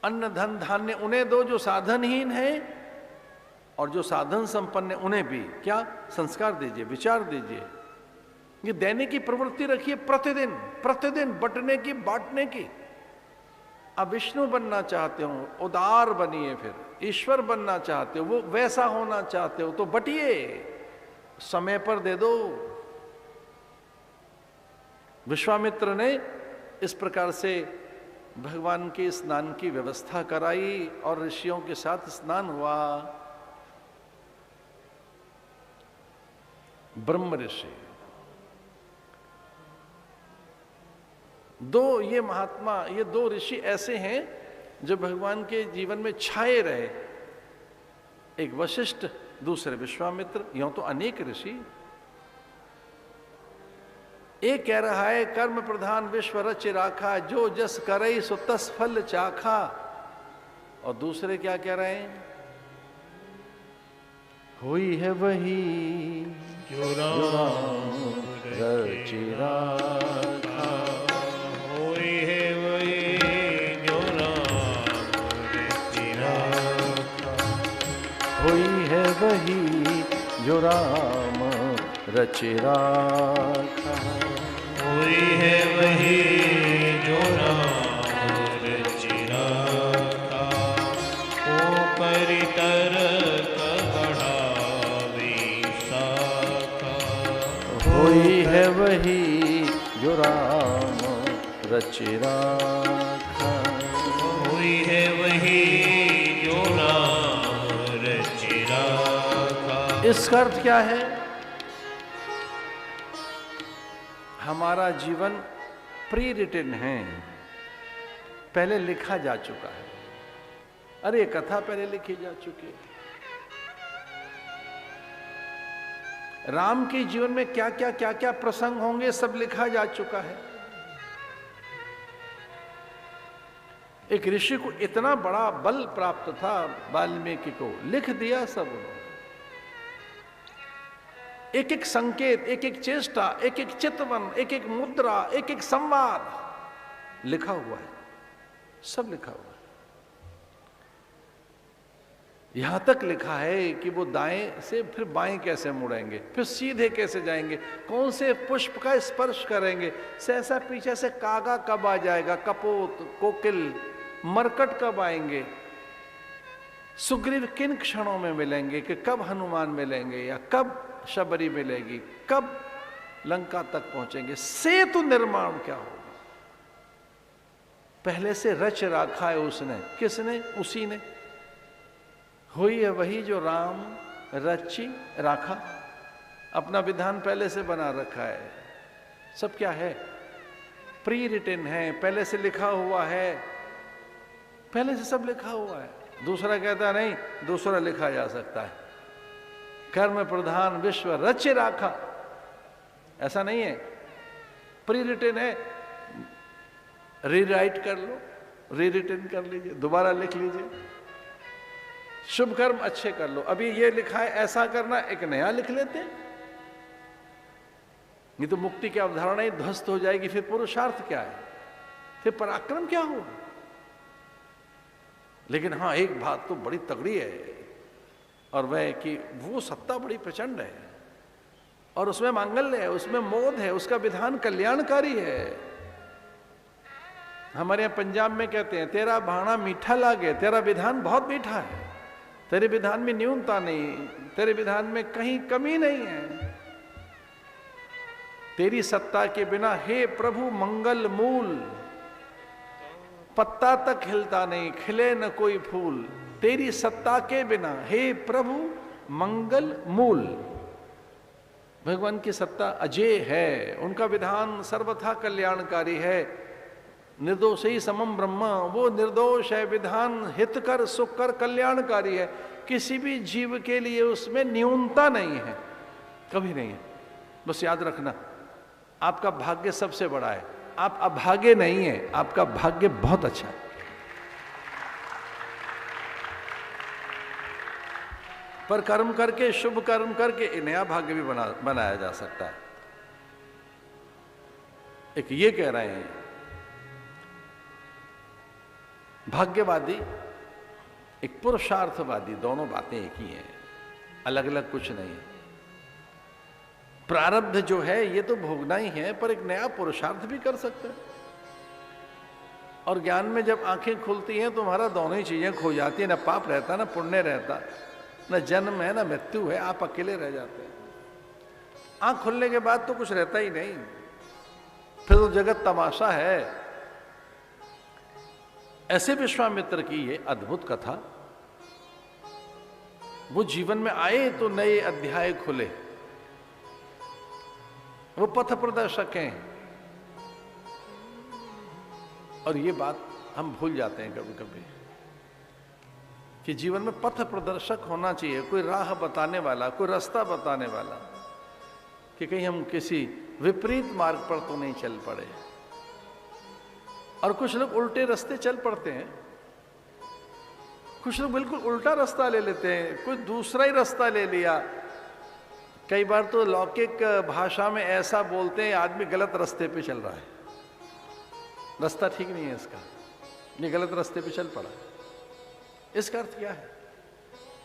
अन्न धन धान्य उन्हें दो जो साधनहीन हैं, और जो साधन संपन्न है उन्हें भी क्या संस्कार दीजिए, विचार दीजिए। ये देने की प्रवृत्ति रखिए, प्रतिदिन प्रतिदिन बंटने की, बांटने की। अब विष्णु बनना चाहते हो, उदार बनिए। फिर ईश्वर बनना चाहते हो, वो वैसा होना चाहते हो, तो बटिए, समय पर दे दो। विश्वामित्र ने इस प्रकार से भगवान के स्नान की व्यवस्था कराई और ऋषियों के साथ स्नान हुआ। ब्रह्म ऋषि, दो ये महात्मा, ये दो ऋषि ऐसे हैं जो भगवान के जीवन में छाए रहे। एक वशिष्ठ, दूसरे विश्वामित्र, यूं तो अनेक ऋषि। एक कह रहा है कर्म प्रधान विश्व रच राखा, जो जस करई सो तस फल चाखा। और दूसरे क्या कह रहे हैं? होई है वही जो राम रच राखा, होई है वही जो राम रच राखा, होई है वही जो राम रच राखा, होई है वही जो राम रच राखा। ओ परितर होई है वही जो राम रच राखा, होई है वही जो राम रच राखा। इसका अर्थ क्या है? हमारा जीवन प्री रिटन है, पहले लिखा जा चुका है। अरे कथा पहले लिखी जा चुकी है। राम के जीवन में क्या क्या प्रसंग होंगे, सब लिखा जा चुका है। एक ऋषि को इतना बड़ा बल प्राप्त था, वाल्मीकि को, लिख दिया सब उन्होंने। एक एक संकेत, एक एक चेष्टा, एक एक चितवन, एक एक मुद्रा, एक एक संवाद लिखा हुआ है, सब लिखा हुआ है। यहां तक लिखा है कि वो दाएं से फिर बाएं कैसे मुड़ेंगे, फिर सीधे कैसे जाएंगे, कौन से पुष्प का स्पर्श करेंगे, सहसा पीछे से कागा कब आ जाएगा, कपोत, कोकिल, मरकट कब आएंगे, सुग्रीव किन क्षणों में मिलेंगे, कि कब हनुमान मिलेंगे, या कब शबरी मिलेगी, कब लंका तक पहुंचेंगे, सेतु निर्माण क्या होगा, पहले से रच रखा है उसने। किसने? उसी ने। हुई है वही जो राम रची राखा, अपना विधान पहले से बना रखा है। सब क्या है? प्री रिटन है, पहले से लिखा हुआ है, पहले से सब लिखा हुआ है। दूसरा कहता नहीं, दूसरा लिखा जा सकता है। कर्म प्रधान विश्व रच राखा, ऐसा नहीं है, प्री रिटन है, रीराइट कर लो, री रिटन कर लीजिए, दोबारा लिख लीजिए। शुभ कर्म अच्छे कर लो, अभी ये लिखा है ऐसा करना, एक नया लिख लेते हैं। नहीं तो मुक्ति की अवधारणा ही ध्वस्त हो जाएगी। फिर पुरुषार्थ क्या है, फिर पराक्रम क्या होगा? लेकिन हाँ, एक बात तो बड़ी तगड़ी है, और वह कि वो सत्ता बड़ी प्रचंड है, और उसमें मांगल्य है, उसमें मोद है, उसका विधान कल्याणकारी है। हमारे यहाँ पंजाब में कहते हैं, तेरा भाना मीठा लागे, तेरा विधान बहुत मीठा है, तेरे विधान में न्यूनता नहीं, तेरे विधान में कहीं कमी नहीं है। तेरी सत्ता के बिना हे प्रभु मंगल मूल, पत्ता तक हिलता नहीं, खिले न कोई फूल। तेरी सत्ता के बिना हे प्रभु मंगल मूल। भगवान की सत्ता अजेय है, उनका विधान सर्वथा कल्याणकारी है। निर्दोष ही समम ब्रह्म, वो निर्दोष है, विधान हितकर सुखकर कल्याणकारी है। किसी भी जीव के लिए उसमें न्यूनता नहीं है, कभी नहीं है। बस याद रखना, आपका भाग्य सबसे बड़ा है, आप अभागे नहीं है, आपका भाग्य बहुत अच्छा है। पर कर्म करके, शुभ कर्म करके नया भाग्य भी बनाया जा सकता है। एक ये कह रहे हैं, भाग्यवादी एक पुरुषार्थवादी, दोनों बातें एक ही हैं, अलग अलग कुछ नहीं है। प्रारब्ध जो है ये तो भोगना ही है, पर एक नया पुरुषार्थ भी कर सकते हैं। और ज्ञान में जब आंखें खुलती हैं तो हमारा दोनों ही चीजें खो जाती है, ना पाप रहता ना पुण्य रहता, ना जन्म है ना मृत्यु है, आप अकेले रह जाते हैं। आंख खुलने के बाद तो कुछ रहता ही नहीं, फिर तो जगत तमाशा है। ऐसे विश्वामित्र की ये अद्भुत कथा, वो जीवन में आए तो नए अध्याय खुले, वो पथ प्रदर्शक हैं। और ये बात हम भूल जाते हैं कभी कभी कि जीवन में पथ प्रदर्शक होना चाहिए, कोई राह बताने वाला, कोई रास्ता बताने वाला, कि कहीं हम किसी विपरीत मार्ग पर तो नहीं चल पड़े। और कुछ लोग उल्टे रास्ते चल पड़ते हैं, कुछ लोग बिल्कुल उल्टा रास्ता ले लेते हैं, कोई दूसरा ही रास्ता ले लिया। कई बार तो लौकिक भाषा में ऐसा बोलते हैं, आदमी गलत रास्ते पे चल रहा है, रास्ता ठीक नहीं है इसका, ये गलत रास्ते पे चल पड़ा। इसका अर्थ क्या है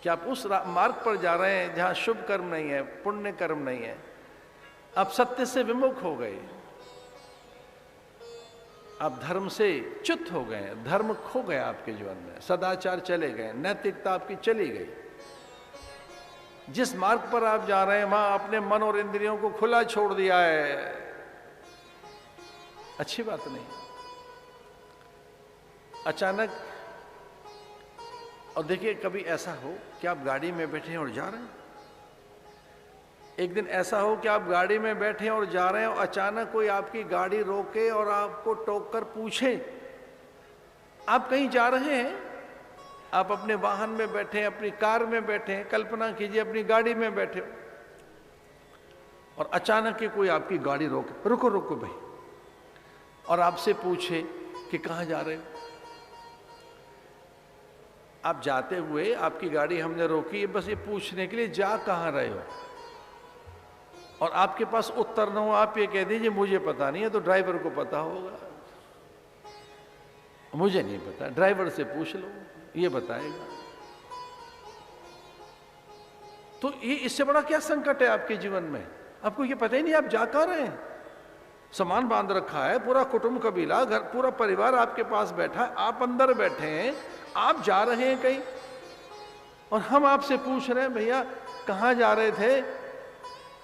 कि आप उस मार्ग पर जा रहे हैं जहां शुभ कर्म नहीं है, पुण्य कर्म नहीं है, आप सत्य से विमुख हो गए, आप धर्म से च्युत हो गए, धर्म खो गया आपके जीवन में, सदाचार चले गए, नैतिकता आपकी चली गई। जिस मार्ग पर आप जा रहे हैं वहां अपने मन और इंद्रियों को खुला छोड़ दिया है, अच्छी बात नहीं। अचानक, और देखिए कभी ऐसा हो कि आप गाड़ी में बैठे हैं और जा रहे हैं, एक दिन ऐसा हो कि आप गाड़ी में बैठे हैं और जा रहे हैं और अचानक कोई आपकी गाड़ी रोके और आपको टोक कर पूछे, आप कहीं जा रहे हैं, आप अपने वाहन में बैठे हैं, अपनी कार में बैठे हैं, कल्पना कीजिए अपनी गाड़ी में बैठे हो और अचानक ही कोई आपकी गाड़ी रोके, रुको रुको भाई, और आपसे पूछे कि कहाँ जा रहे हो। आप जाते हुए आपकी गाड़ी हमने रोकी बस ये पूछने के लिए जा कहाँ रहे हो, और आपके पास उत्तर न हो, आप ये कह दीजिए मुझे पता नहीं है, तो ड्राइवर को पता होगा, मुझे नहीं पता, ड्राइवर से पूछ लो ये बताएगा। तो ये इससे बड़ा क्या संकट है आपके जीवन में, आपको ये पता ही नहीं आप जा कहाँ रहे हैं। सामान बांध रखा है, पूरा कुटुंब कबीला घर पूरा परिवार आपके पास बैठा है, आप अंदर बैठे हैं, आप जा रहे हैं कहीं, और हम आपसे पूछ रहे हैं भैया कहाँ जा रहे थे।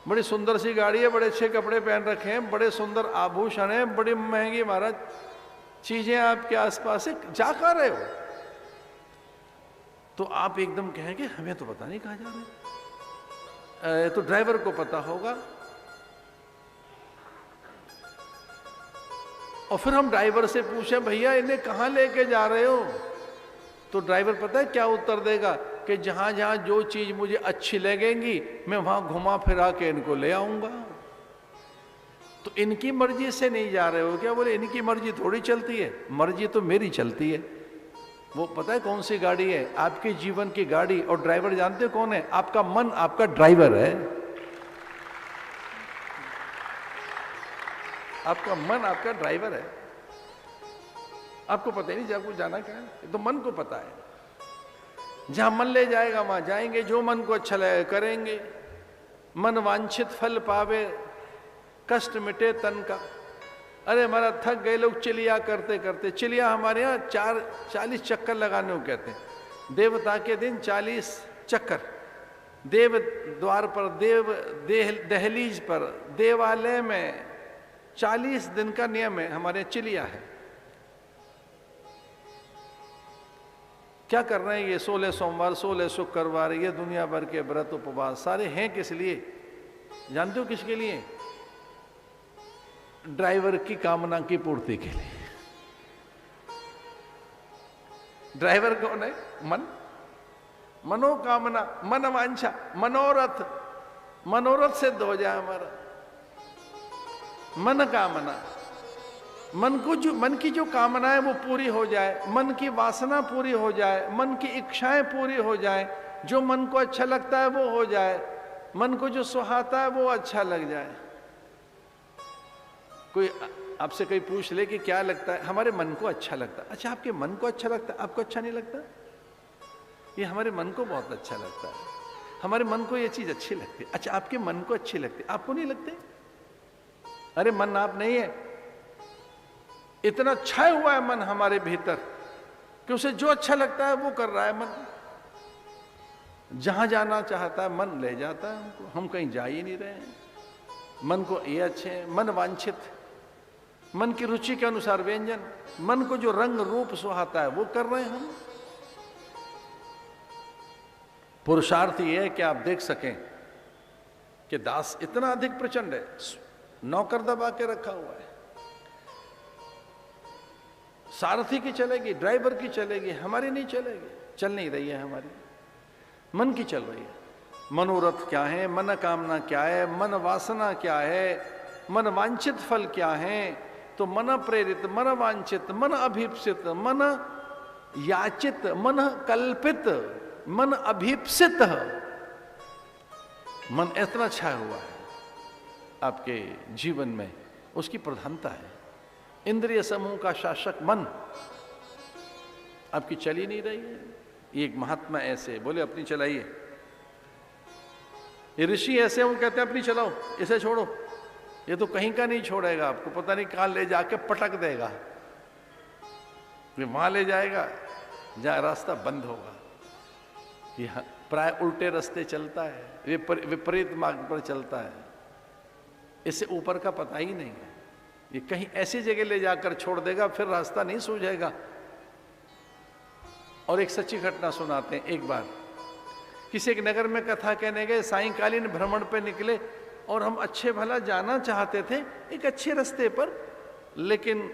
बड़ी सुंदर सी गाड़ी है, बड़े अच्छे कपड़े पहन रखे हैं, बड़े सुंदर आभूषण हैं, बड़ी महंगी महाराज चीजें आपके आसपास है, जा कहाँ रहे हो। तो आप एकदम कहेंगे हमें तो पता नहीं कहाँ जा रहे हैं, तो ड्राइवर को पता होगा। और फिर हम ड्राइवर से पूछे भैया इन्हें कहाँ लेके जा रहे हो, तो ड्राइवर पता है क्या उत्तर देगा कि जहां जहां जो चीज मुझे अच्छी लगेंगी मैं वहां घुमा फिरा के इनको ले आऊंगा। तो इनकी मर्जी से नहीं जा रहे हो क्या, बोले इनकी मर्जी थोड़ी चलती है, मर्जी तो मेरी चलती है। वो पता है कौन सी गाड़ी है, आपके जीवन की गाड़ी, और ड्राइवर जानते कौन है, आपका मन आपका ड्राइवर है। आपका मन आपका ड्राइवर है, आपको पता ही नहीं जब को जाना क्या है, तो मन को पता है, जहां मन ले जाएगा वहां जाएंगे, जो मन को अच्छा लगेगा करेंगे। मन वांछित फल पावे, कष्ट मिटे तन का। अरे हमारा थक गए लोग चिलिया करते करते, चिलिया हमारे यहाँ 40 चक्कर लगाने को कहते हैं। देवता के दिन 40 चक्कर, देव द्वार पर, दहलीज पर, देवालय में 40 दिन का नियम है, हमारे चिलिया है। क्या कर रहे हैं ये 16 सोमवार 16 शुक्रवार, ये दुनिया भर के व्रत उपवास सारे हैं किस लिए जानते हो, किसके लिए? ड्राइवर की कामना की पूर्ति के लिए। ड्राइवर कौन है? मन, मनोकामना, मनवांछा, मनोरथ, मनोरथ सिद्ध हो जाए हमारा। मन कामना, मन की जो कामना है वो पूरी हो जाए, मन की वासना पूरी हो जाए, मन की इच्छाएं पूरी हो जाए, जो मन को अच्छा लगता है वो हो जाए, मन को जो सुहाता है वो अच्छा लग जाए। कोई आपसे कोई पूछ ले कि क्या लगता है, हमारे मन को अच्छा लगता है। अच्छा, आपके मन को अच्छा लगता है, आपको अच्छा नहीं लगता? ये हमारे मन को बहुत अच्छा लगता है, हमारे मन को ये चीज अच्छी लगती है। अच्छा, आपके मन को अच्छी लगती है, आपको नहीं लगते? अरे मन आप नहीं है, इतना छाया हुआ है मन हमारे भीतर कि उसे जो अच्छा लगता है वो कर रहा है मन। जहां जाना चाहता है मन ले जाता है हमको, हम कहीं जा ही नहीं रहे हैं। मन को ये अच्छे हैं, मन वांछित, मन की रुचि के अनुसार व्यंजन, मन को जो रंग रूप सुहाता है वो कर रहे हैं हम। पुरुषार्थ ये है कि आप देख सकें कि दास इतना अधिक प्रचंड है, नौकर दबा के रखा हुआ है, सारथी की चलेगी, ड्राइवर की चलेगी, हमारी नहीं चलेगी, चल नहीं रही है हमारी, मन की चल रही है। मनोरथ क्या है, मन कामना क्या है, मन वासना क्या है, मन वांछित फल क्या है? तो मन प्रेरित, मन वांछित, मन अभीप्सित, मन याचित, मन कल्पित, मन अभीप्सित, मन इतना छाया हुआ है आपके जीवन में, उसकी प्रधानता है। इंद्रिय समूह का शासक मन आपकी चल ही नहीं रही है। ये एक महात्मा ऐसे बोले अपनी चलाइए, ये ऋषि ऐसे वो कहते हैं अपनी चलाओ, इसे छोड़ो, ये तो कहीं का नहीं छोड़ेगा, आपको पता नहीं कहां ले जाके पटक देगा, ये वहां ले जाएगा जहां रास्ता बंद होगा। यह प्राय उल्टे रास्ते चलता है, विपरीत मार्ग पर चलता है, इससे ऊपर का पता ही नहीं है। ये कहीं ऐसी जगह ले जाकर छोड़ देगा, फिर रास्ता नहीं सूझेगा। और एक सच्ची घटना सुनाते हैं। एक बार किसी एक नगर में कथा कहने गए, सायंकालीन भ्रमण पे निकले और हम अच्छे भला जाना चाहते थे एक अच्छे रास्ते पर, लेकिन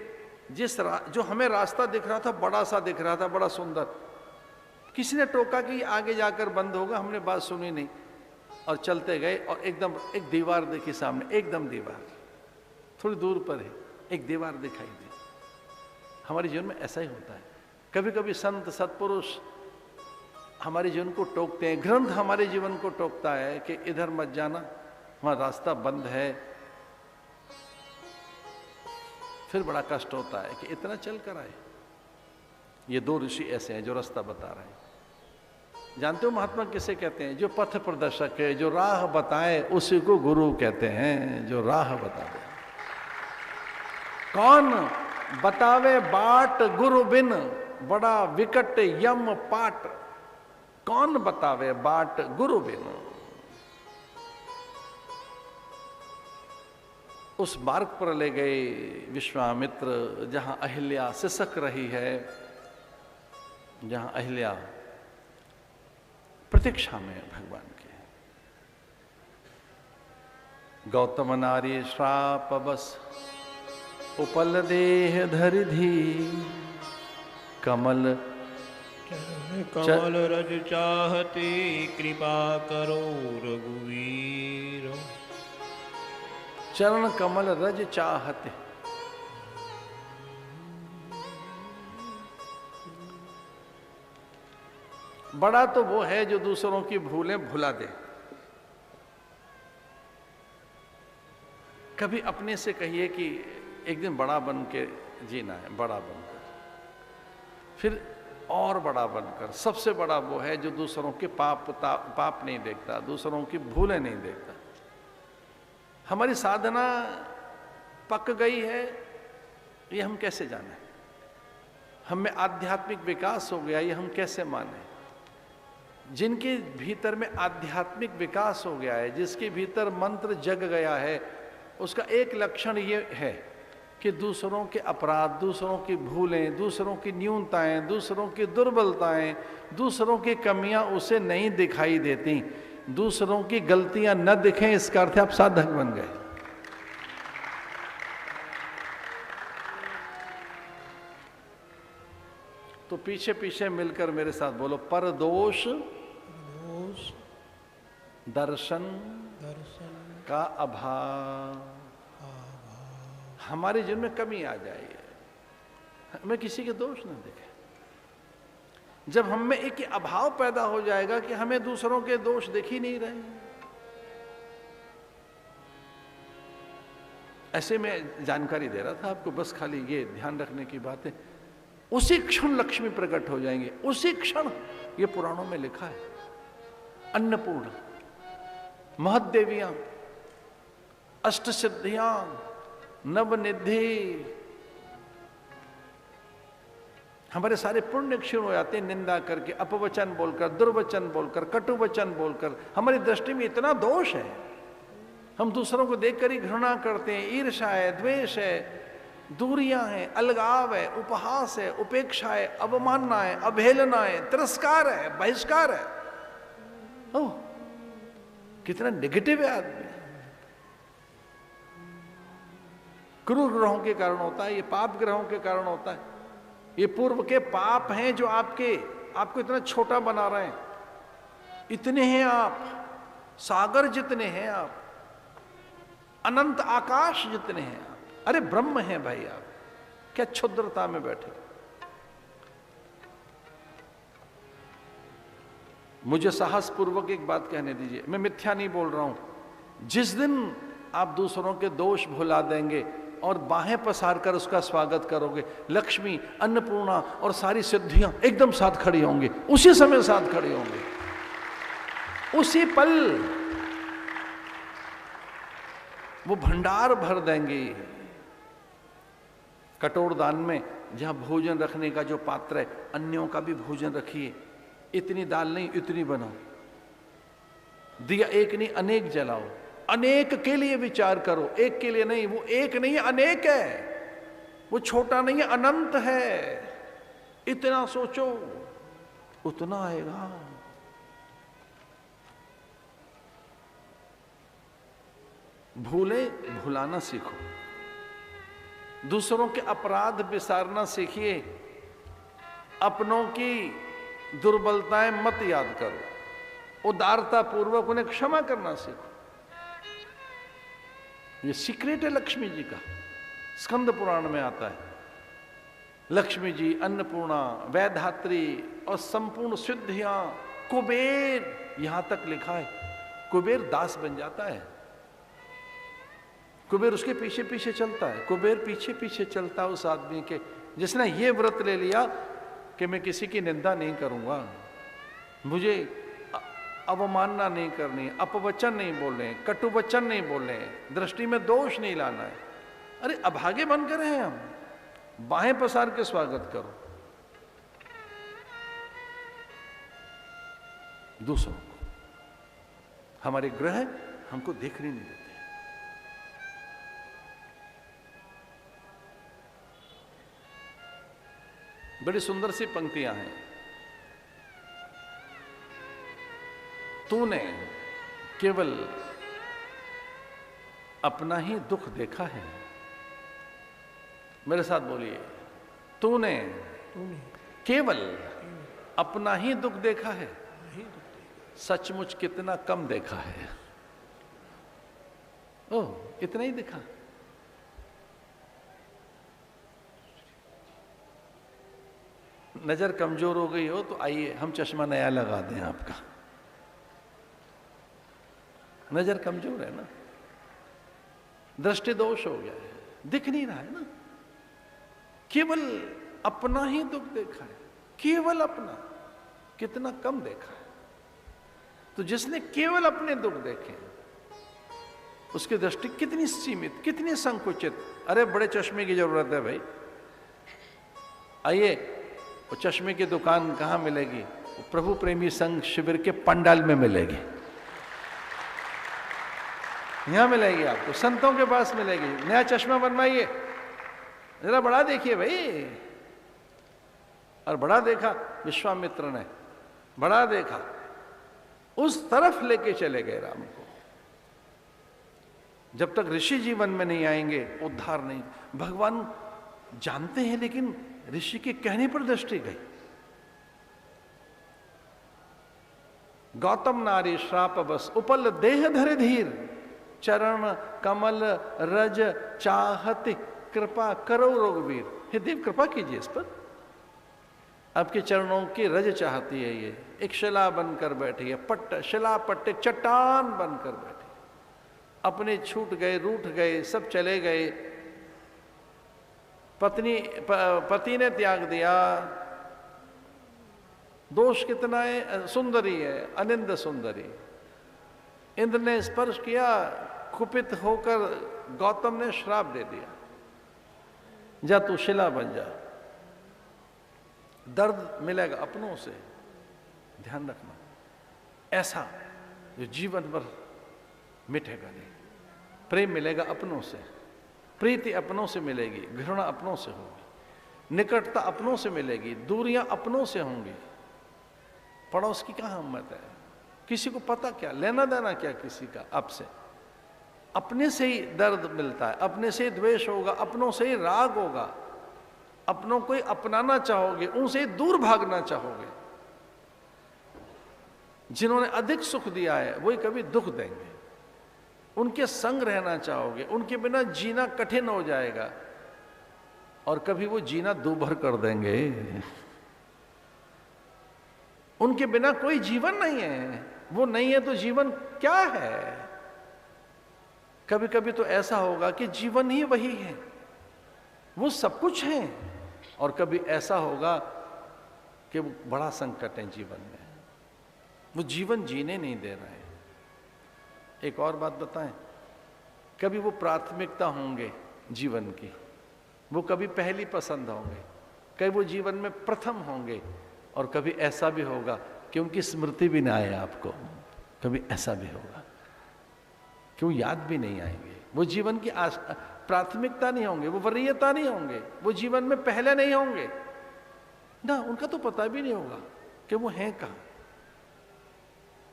जो हमें रास्ता दिख रहा था बड़ा सा दिख रहा था, बड़ा सुंदर। किसी ने टोका कि आगे जाकर बंद होगा, हमने बात सुनी नहीं और चलते गए और एकदम एक दीवार देखी सामने, एकदम दीवार, थोड़ी दूर पर है एक दीवार दिखाई दी। हमारे जीवन में ऐसा ही होता है, कभी कभी संत सत्पुरुष हमारे जीवन को टोकते हैं, ग्रंथ हमारे जीवन को टोकता है कि इधर मत जाना, वहां रास्ता बंद है। फिर बड़ा कष्ट होता है कि इतना चल कर आए। ये दो ऋषि ऐसे हैं जो रास्ता बता रहे हैं। जानते हो महात्मा किसे कहते हैं? जो पथ प्रदर्शक है, जो राह बताए उसी को गुरु कहते हैं, जो राह बता दे। कौन बतावे बाट गुरु बिन, बड़ा विकट यम पाट। कौन बतावे बाट गुरु बिन। उस मार्ग पर ले गए विश्वामित्र, जहां अहिल्या सिसक रही है, जहां अहिल्या प्रतीक्षा में भगवान के। गौतम नारी श्राप बस उपल देह धरिधी, कमल कमल रज चाहते कृपा करो रघुवीर। चरण कमल रज चाहते। बड़ा तो वो है जो दूसरों की भूलें भुला दे। कभी अपने से कहिए कि एक दिन बड़ा बन के जीना है, बड़ा बनकर, फिर और बड़ा बनकर। सबसे बड़ा वो है जो दूसरों के पाप नहीं देखता, दूसरों की भूलें नहीं देखता। हमारी साधना पक गई है, ये हम कैसे जाने? हमें आध्यात्मिक विकास हो गया, ये हम कैसे माने? जिनके भीतर में आध्यात्मिक विकास हो गया है, जिसके भीतर मंत्र जग गया है, उसका एक लक्षण ये है कि दूसरों के अपराध, दूसरों की भूलें, दूसरों की न्यूनताएं, दूसरों की दुर्बलताएं, दूसरों की कमियां उसे नहीं दिखाई देती। दूसरों की गलतियां न दिखें, इसका अर्थ आप साधक बन गए। तो पीछे पीछे मिलकर मेरे साथ बोलो, पर दोष दर्शन का अभाव। हमारे जीवन में कमी आ जाए, हमें किसी के दोष न देखे। जब हम में एक अभाव पैदा हो जाएगा कि हमें दूसरों के दोष दिख ही नहीं रहे, ऐसे में जानकारी दे रहा था आपको, बस खाली ये ध्यान रखने की बात है। उसी क्षण लक्ष्मी प्रकट हो जाएंगे, उसी क्षण। ये पुराणों में लिखा है। अन्नपूर्ण, महदेवियां, अष्ट सिद्धियां, नवनिधि, हमारे सारे पुण्य क्षीण हो जाते हैं निंदा करके, अपवचन बोलकर, दुर्वचन बोलकर, कटु वचन बोलकर। हमारी दृष्टि में इतना दोष है, हम दूसरों को देखकर ही घृणा करते हैं। ईर्ष्या है, द्वेष है, दूरियां हैं, अलगाव है, उपहास है, उपेक्षा है, अवमानना है, अवहेलना है, तिरस्कार है, बहिष्कार है। ओह, कितना नेगेटिव है आदमी। क्रूर ग्रहों के कारण होता है, ये पाप ग्रहों के कारण होता है। ये पूर्व के पाप हैं जो आपको इतना छोटा बना रहे हैं। इतने हैं आप, सागर जितने हैं आप, अनंत आकाश जितने हैं आप। अरे ब्रह्म हैं भाई आप, क्या क्षुद्रता में बैठे। मुझे साहस पूर्वक एक बात कहने दीजिए, मैं मिथ्या नहीं बोल रहा हूं। जिस दिन आप दूसरों के दोष भुला देंगे और बाहें पसार कर उसका स्वागत करोगे, लक्ष्मी, अन्नपूर्णा और सारी सिद्धियां एकदम साथ खड़ी होंगी, उसी समय साथ खड़ी होंगी, उसी पल वो भंडार भर देंगे। कटोर दान में जहां भोजन रखने का जो पात्र है, अन्यों का भी भोजन रखिए। इतनी दाल नहीं, इतनी बनाओ। दिया एक नहीं, अनेक जलाओ। अनेक के लिए विचार करो, एक के लिए नहीं। वो एक नहीं है, अनेक है। वो छोटा नहीं है, अनंत है। इतना सोचो, उतना आएगा। भूले भुलाना सीखो, दूसरों के अपराध विसारना सीखिए, अपनों की दुर्बलताएं मत याद करो, उदारता पूर्वक उन्हें क्षमा करना सीखो। ये सीक्रेट है लक्ष्मी जी का, स्कंद पुराण में आता है। लक्ष्मी जी, अन्नपूर्णा, वैधात्री और संपूर्ण सिद्धियां, कुबेर, यहां तक लिखा है कुबेर दास बन जाता है। कुबेर उसके पीछे पीछे चलता है। कुबेर पीछे पीछे चलता है उस आदमी के जिसने ये व्रत ले लिया कि मैं किसी की निंदा नहीं करूंगा, मुझे अवमानना नहीं करनी, अपवचन नहीं बोलने, कटु वचन नहीं बोलने, दृष्टि में दोष नहीं लाना है। अरे अभागे बनकर हैं हम, बाहें पसार के स्वागत करो दूसरों को। हमारे ग्रह हमको देखने नहीं देते। बड़ी सुंदर सी पंक्तियां हैं। तूने केवल अपना ही दुख देखा है। मेरे साथ बोलिए, तूने केवल अपना ही दुख देखा है। सचमुच कितना कम देखा है। ओह, इतना ही देखा। नजर कमजोर हो गई हो तो आइए हम चश्मा नया लगा दें आपका। नजर कमजोर है ना, दृष्टि दोष हो गया है, दिख नहीं रहा है ना। केवल अपना ही दुख देखा है, केवल अपना, कितना कम देखा है। तो जिसने केवल अपने दुख देखे, उसकी दृष्टि कितनी सीमित, कितनी संकुचित। अरे बड़े चश्मे की जरूरत है भाई। आइए, वो चश्मे की दुकान कहाँ मिलेगी? प्रभु प्रेमी संघ शिविर के पंडाल में मिलेगी। यहां मिलेगी आपको, संतों के पास मिलेगी। नया चश्मा बनवाइए, जरा बड़ा देखिए भाई। और बड़ा देखा विश्वामित्र ने, बड़ा देखा, उस तरफ लेके चले गए राम को। जब तक ऋषि जीवन में नहीं आएंगे उद्धार नहीं। भगवान जानते हैं, लेकिन ऋषि के कहने पर दृष्टि गई। गौतम नारी श्राप बस उपल देह धरे धीर, चरण कमल रज चाहति कृपा करो रघुवीर। हे देव कृपा कीजिए इस पर, आपके चरणों की रज चाहती है ये। एक शिला बनकर बैठी है, पट्ट शिला पट्टे चट्टान बनकर बैठी, अपने छूट गए, रूठ गए, सब चले गए, पति ने त्याग दिया। दोष कितना है, सुंदरी है, अनिंद सुंदरी। इंद्र ने स्पर्श किया, कुपित होकर गौतम ने श्राप दे दिया, जा तू शिला बन जा। दर्द मिलेगा अपनों से, ध्यान रखना, ऐसा जो जीवन भर मिटेगा नहीं। प्रेम मिलेगा अपनों से, प्रीति अपनों से मिलेगी, घृणा अपनों से होगी, निकटता अपनों से मिलेगी, दूरियां अपनों से होंगी। पड़ोस की क्या हिम्मत है, किसी को पता क्या, लेना देना क्या किसी का आपसे। अपने से ही दर्द मिलता है, अपने से ही द्वेष होगा, अपनों से ही राग होगा। अपनों को ही अपनाना चाहोगे, उनसे ही दूर भागना चाहोगे। जिन्होंने अधिक सुख दिया है वही कभी दुख देंगे, उनके संग रहना चाहोगे, उनके बिना जीना कठिन हो जाएगा और कभी वो जीना दूभर कर देंगे। उनके बिना कोई जीवन नहीं है, वो नहीं है तो जीवन क्या है। कभी कभी तो ऐसा होगा कि जीवन ही वही है, वो सब कुछ है, और कभी ऐसा होगा कि वो बड़ा संकट है जीवन में, वो जीवन जीने नहीं दे रहे हैं। एक और बात बताएं, कभी वो प्राथमिकता होंगे जीवन की, वो कभी पहली पसंद होंगे, कभी वो जीवन में प्रथम होंगे, और कभी ऐसा भी होगा कि उनकी स्मृति भी ना आए आपको। कभी ऐसा भी होगा कि वो याद भी नहीं आएंगे, वो जीवन की प्राथमिकता नहीं होंगे, वो वरीयता नहीं होंगे, वो जीवन में पहले नहीं होंगे ना, उनका तो पता भी नहीं होगा कि वो हैं कहाँ।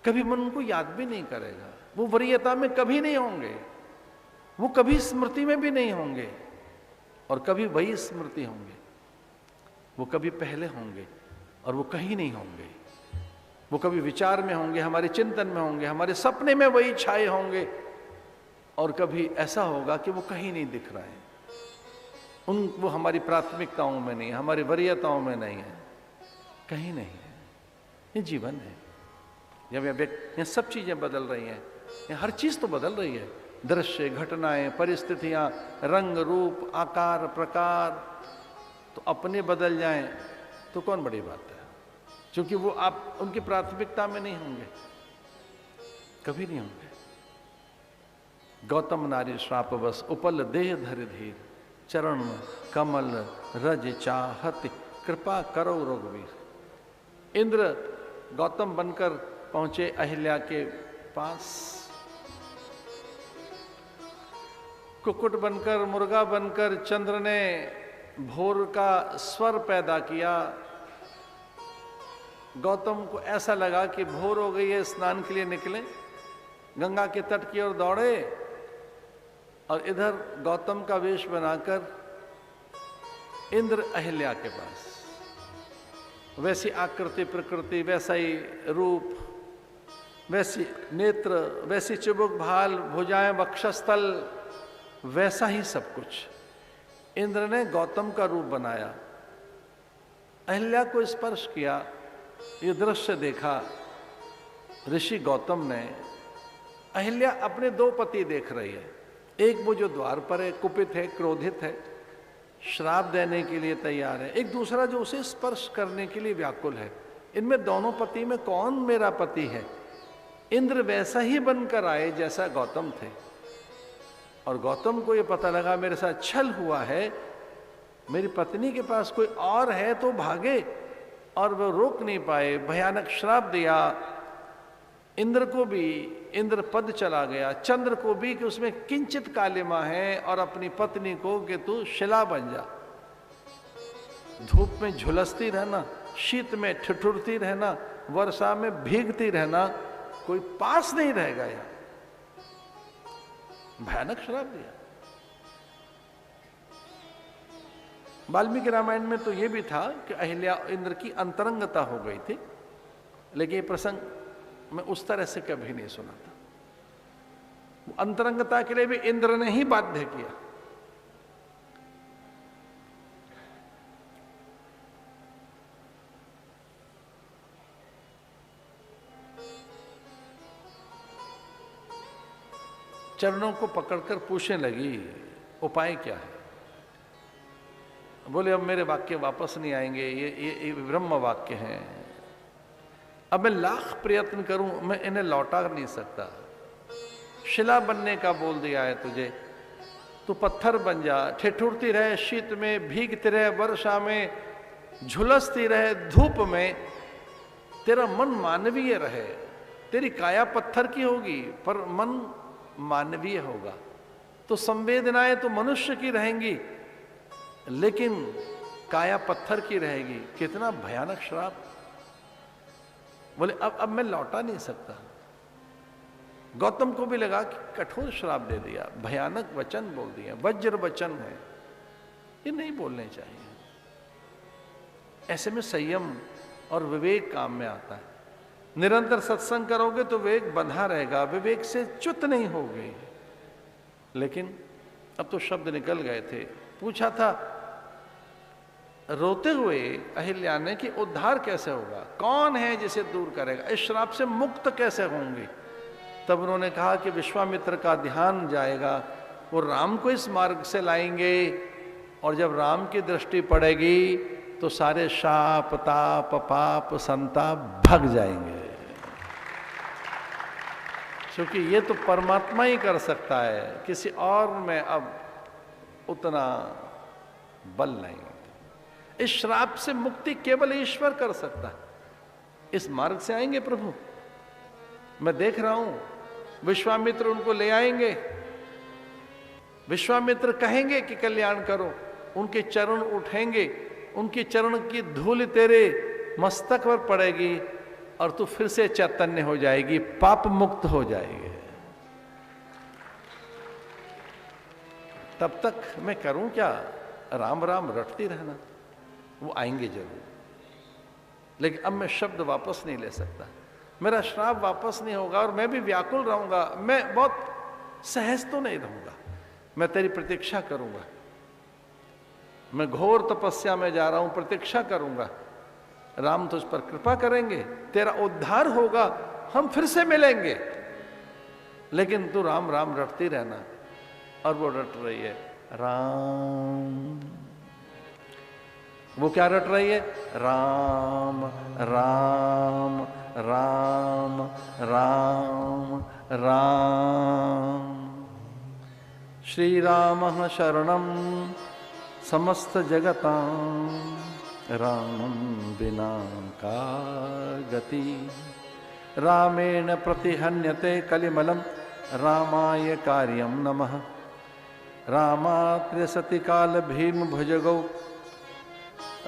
कभी मन उनको याद भी नहीं करेगा, वो वरीयता में कभी नहीं होंगे, वो कभी स्मृति में भी नहीं होंगे, और कभी वही स्मृति होंगे। वो कभी पहले होंगे और वो कहीं नहीं होंगे, वो कभी विचार में होंगे, हमारे चिंतन में होंगे, हमारे सपने में वही छाए होंगे, और कभी ऐसा होगा कि वो कहीं नहीं दिख रहा है। वो हमारी प्राथमिकताओं में नहीं है, हमारी वरीयताओं में नहीं है, कहीं नहीं है। ये जीवन है। जब ये सब चीजें बदल रही हैं, ये हर चीज तो बदल रही है, दृश्य, घटनाएं, परिस्थितियां, रंग, रूप, आकार, प्रकार, तो अपने बदल जाएं तो कौन बड़ी बात है, क्योंकि वो आप उनकी प्राथमिकता में नहीं होंगे, कभी नहीं होंगे। गौतम नारी श्राप बस उपल देह धर धीर, चरण कमल रज चाहत कृपा करो रघुवीर। इंद्र गौतम बनकर पहुंचे अहिल्या के पास, कुक्कुट बनकर, मुर्गा बनकर चंद्र ने भोर का स्वर पैदा किया। गौतम को ऐसा लगा कि भोर हो गई है, स्नान के लिए निकले, गंगा के तट की ओर दौड़े, और इधर गौतम का वेश बनाकर इंद्र अहिल्या के पास। वैसी आकृति प्रकृति, वैसा ही रूप, वैसी नेत्र, वैसी चिबुक भाल, भुजाएं, वक्षस्थल, वैसा ही सब कुछ इंद्र ने गौतम का रूप बनाया। अहिल्या को स्पर्श किया, ये दृश्य देखा ऋषि गौतम ने। अहिल्या अपने दो पति देख रही है, एक वो जो द्वार पर है, कुपित है, क्रोधित है, श्राप देने के लिए तैयार है, एक दूसरा जो उसे स्पर्श करने के लिए व्याकुल है। इनमें दोनों पति में कौन मेरा पति है? इंद्र वैसा ही बनकर आए जैसा गौतम थे, और गौतम को ये पता लगा मेरे साथ छल हुआ है, मेरी पत्नी के पास कोई और है तो भागे, और वो रोक नहीं पाए, भयानक श्राप दिया। इंद्र को भी इंद्र पद चला गया, चंद्र को भी कि उसमें किंचित कालिमा है, और अपनी पत्नी को कि तू शिला बन जा। धूप में झुलसती रहना, शीत में ठिठुरती रहना, वर्षा में भीगती रहना, कोई पास नहीं रहेगा यहां। भयानक श्राप दिया। वाल्मीकि रामायण में तो यह भी था कि अहिल्या इंद्र की अंतरंगता हो गई थी, लेकिन ये प्रसंग मैं उस तरह से कभी नहीं सुना था। अंतरंगता के लिए भी इंद्र ने ही बाध्य किया। चरणों को पकड़कर पूछने लगी उपाय क्या है। बोले अब मेरे वाक्य वापस नहीं आएंगे, ये ब्रह्म वाक्य हैं, अब मैं लाख प्रयत्न करूं मैं इन्हें लौटा नहीं सकता। शिला बनने का बोल दिया है तुझे, तू पत्थर बन जा, ठिठुरती रहे शीत में, भीगती रहे वर्षा में, झुलसती रहे धूप में, तेरा मन मानवीय रहे। तेरी काया पत्थर की होगी पर मन मानवीय होगा, तो संवेदनाएं तो मनुष्य की रहेंगी लेकिन काया पत्थर की रहेगी। कितना भयानक श्राप। बोले अब मैं लौटा नहीं सकता। गौतम को भी लगा कि कठोर श्राप दे दिया, भयानक वचन बोल दिया, वज्र वचन है, ये नहीं बोलने चाहिए। ऐसे में संयम और विवेक काम में आता है। निरंतर सत्संग करोगे तो विवेक बंधा रहेगा, विवेक से च्युत नहीं होगे। लेकिन अब तो शब्द निकल गए थे। पूछा था रोते हुए अहिल्या ने कि उद्धार कैसे होगा, कौन है जिसे दूर करेगा, इस श्राप से मुक्त कैसे होंगे। तब उन्होंने कहा कि विश्वामित्र का ध्यान जाएगा, वो राम को इस मार्ग से लाएंगे और जब राम की दृष्टि पड़ेगी तो सारे शाप ताप पाप संताप भाग जाएंगे, क्योंकि ये तो परमात्मा ही कर सकता है, किसी और में अब उतना बल नहीं। इस श्राप से मुक्ति केवल ईश्वर कर सकता है। इस मार्ग से आएंगे प्रभु, मैं देख रहा हूं विश्वामित्र उनको ले आएंगे, विश्वामित्र कहेंगे कि कल्याण करो, उनके चरण उठेंगे, उनके चरण की धूल तेरे मस्तक पर पड़ेगी और तू फिर से चैतन्य हो जाएगी, पाप मुक्त हो जाएगी। तब तक मैं करूं क्या, राम राम रटती रहना। वो आएंगे जरूर, लेकिन अब मैं शब्द वापस नहीं ले सकता, मेरा श्राप वापस नहीं होगा और मैं भी व्याकुल रहूंगा। मैं बहुत सहज तो नहीं रहूंगा, मैं तेरी प्रतीक्षा करूंगा। मैं घोर तपस्या में जा रहा हूं, प्रतीक्षा करूंगा। राम तुझ पर कृपा करेंगे, तेरा उद्धार होगा, हम फिर से मिलेंगे। लेकिन तू राम राम रटती रहना। और वो रट रही है राम। वो क्या रट रही है, राम राम राम राम राम। श्री राम शरणम समस्त जगतां, रामं विना का गति। रामेण प्रतिहन्यते कलिमलं, रामाय कार्यं नमः। रामात्र्य सति काल भीम भुजगौ,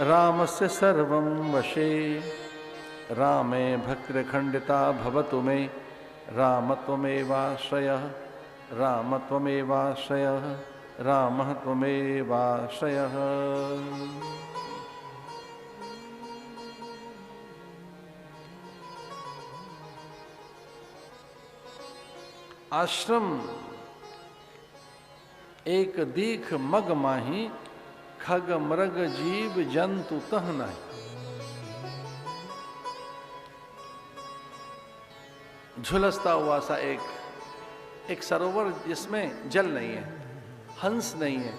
रामस्य सर्वं वशे। रामे भक्तिखंडिता भवतु मे, राम त्वमेवाश्रयः, राम त्वमेवाश्रयः, राम त्वमेवाश्रयः। आश्रम एक दीख मग माही, खग मृग जीव जंतु तह नहीं। झुलसता हुआ सा एक सरोवर जिसमें जल नहीं है, हंस नहीं है,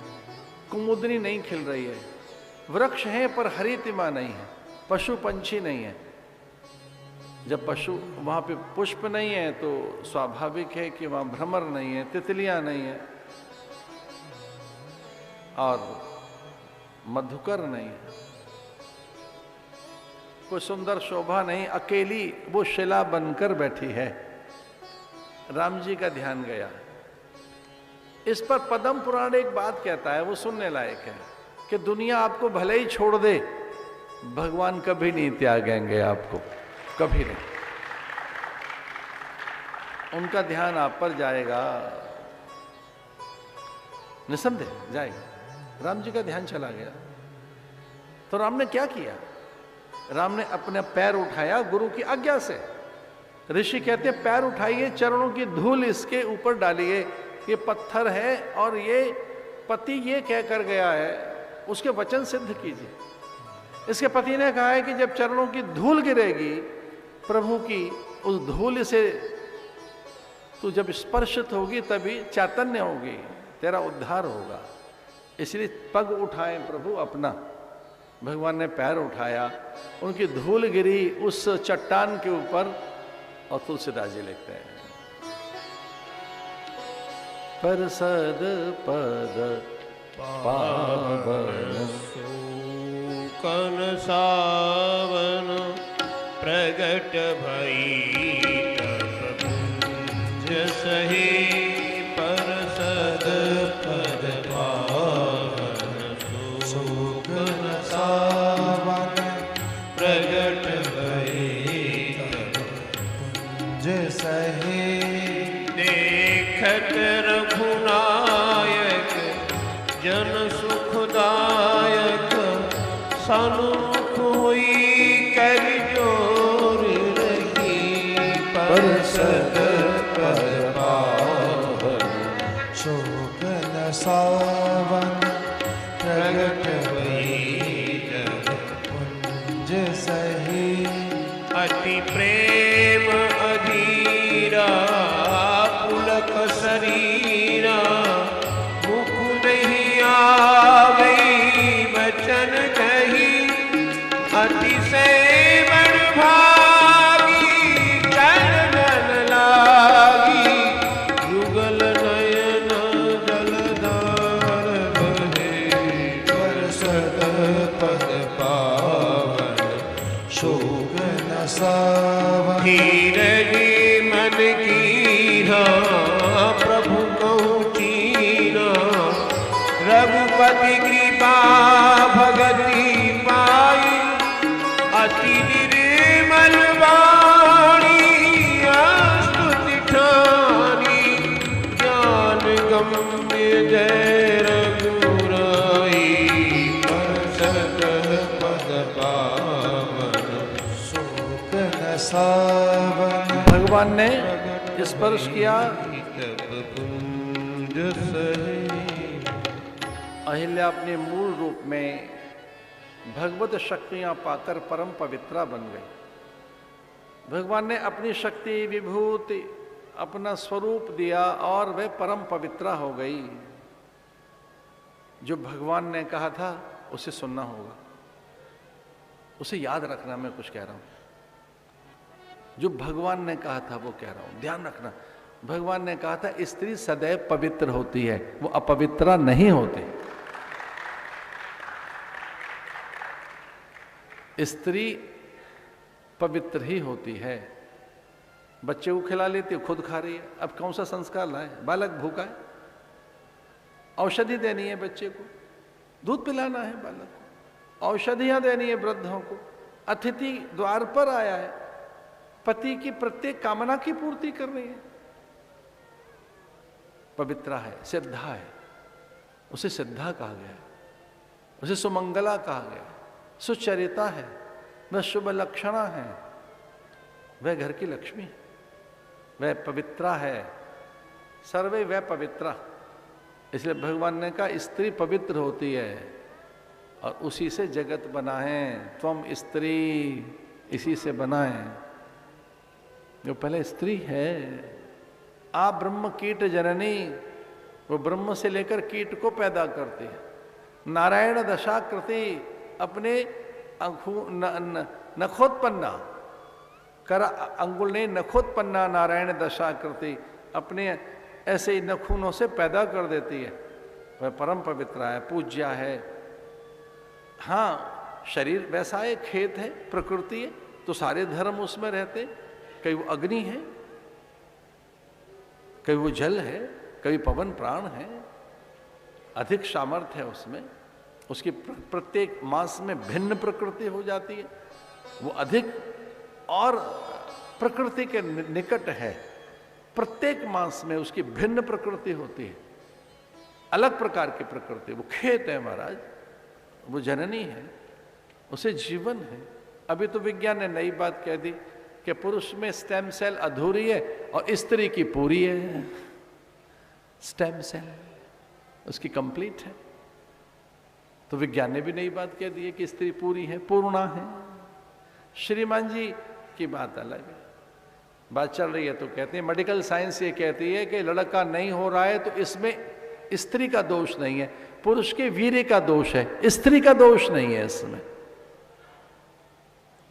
कुमुदनी नहीं खिल रही है, वृक्ष है पर हरितिमा नहीं है, पशु पंछी नहीं है। जब पशु वहां पे पुष्प नहीं है तो स्वाभाविक है कि वहां भ्रमर नहीं है, तितलियां नहीं है और मधुकर नहीं है, कोई सुंदर शोभा नहीं, अकेली वो शिला बनकर बैठी है। राम जी का ध्यान गया। इस पर पद्म पुराण एक बात कहता है, वो सुनने लायक है, कि दुनिया आपको भले ही छोड़ दे, भगवान कभी नहीं त्यागेंगे आपको, कभी नहीं। उनका ध्यान आप पर जाएगा, निसंदेह जाएगा। राम जी का ध्यान चला गया तो राम ने क्या किया, राम ने अपने पैर उठाया गुरु की आज्ञा से। ऋषि कहते हैं पैर उठाइए, चरणों की धूल इसके ऊपर डालिए, ये पत्थर है और ये पति ये कह कर गया है, उसके वचन सिद्ध कीजिए। इसके पति ने कहा है कि जब चरणों की धूल गिरेगी प्रभु की, उस धूल से तू जब स्पर्शित होगी तभी चैतन्य होगी, तेरा उद्धार होगा। इसलिए पग उठाए प्रभु अपना। भगवान ने पैर उठाया, उनकी धूल गिरी उस चट्टान के ऊपर, और तुलसीदास जी लिखते हैं पर सद पद पावन कन सावन प्रगट भई तब कुंज सही पर सद पद पावन सुकन सावन प्रगट भई तब कुंज सही देखत रघुनायक जन सुखदायक सन्मुख हुई कर जोर रही पर सद पद पावन शोकन सावन प्रगट भई जब कुंज सही अति प्रेम अधीरा पुलक शरीरा मुख नहीं आवे वचन कही अतिशय बड़ भागी चरण लागी युगल नयन जलधार बहे पर सद पद पावन शोभन सावन धीरज मन कीना प्रभु कहूँ चीना रघुपति कृपा भगति पाई अति निर्मल वाणी स्तुति ठानी ज्ञान गम्य जय रघुराई पर सद पद पावन शोकन सावन। भगवान ने स्पर्श किया, अहिल्या अपने मूल रूप में भगवत शक्तियां पाकर परम पवित्रा बन गई। भगवान ने अपनी शक्ति विभूति अपना स्वरूप दिया और वह परम पवित्रा हो गई। जो भगवान ने कहा था उसे सुनना होगा, उसे याद रखना। मैं कुछ कह रहा हूं, जो भगवान ने कहा था वो कह रहा हूं, ध्यान रखना। भगवान ने कहा था स्त्री सदैव पवित्र होती है, वो अपवित्रा नहीं होती। स्त्री पवित्र ही होती है। बच्चे को खिला लेती है, खुद खा रही है। अब कौन सा संस्कार लाए? बालक भूखा है, औषधि देनी है बच्चे को, दूध पिलाना है बालक को, औषधियां देनी है वृद्धों को, अतिथि द्वार पर आया है, पति की प्रत्येक कामना की पूर्ति करनी है। पवित्रा है, सिद्धा है, उसे सिद्धा कहा गया है, उसे सुमंगला कहा गया है, सुचरिता है, वह शुभ लक्षणा है, वह घर की लक्ष्मी है, वह पवित्रा है, सर्वे वह पवित्रा। इसलिए भगवान ने कहा स्त्री पवित्र होती है और उसी से जगत बना है। त्वम स्त्री, इसी से बना है। जो पहले स्त्री है, आ ब्रह्म कीट जननी, वो ब्रह्म से लेकर कीट को पैदा करती है। नारायण दशाकृति, अपने नखोत्पन्ना कर अंगुल ने नखोत्पन्ना नारायण दशाकृति, अपने ऐसे ही नखूनों से पैदा कर देती है। वह परम पवित्र है, पूज्या है। हाँ, शरीर वैसा है, खेत है, प्रकृति है, तो सारे धर्म उसमें रहते। कहीं वो अग्नि है, कहीं वो जल है, कभी पवन प्राण है, अधिक सामर्थ्य है उसमें। उसकी प्रत्येक मास में भिन्न प्रकृति हो जाती है, वो अधिक और प्रकृति के निकट है। प्रत्येक मास में उसकी भिन्न प्रकृति होती है, अलग प्रकार की प्रकृति। वो खेत है महाराज, वो जननी है, उसे जीवन है। अभी तो विज्ञान ने नई बात कह दी कि पुरुष में स्टेम सेल अधूरी है और स्त्री की पूरी है। स्टेम सेल उसकी कंप्लीट है। तो विज्ञान ने भी नई बात कह दी है कि स्त्री पूरी है, पूर्णा है। श्रीमान जी की बात अलग है। बात चल रही है तो कहते हैं मेडिकल साइंस ये कहती है कि लड़का नहीं हो रहा है तो इसमें स्त्री का दोष नहीं है, पुरुष के वीर्य का दोष है, स्त्री का दोष नहीं है इसमें।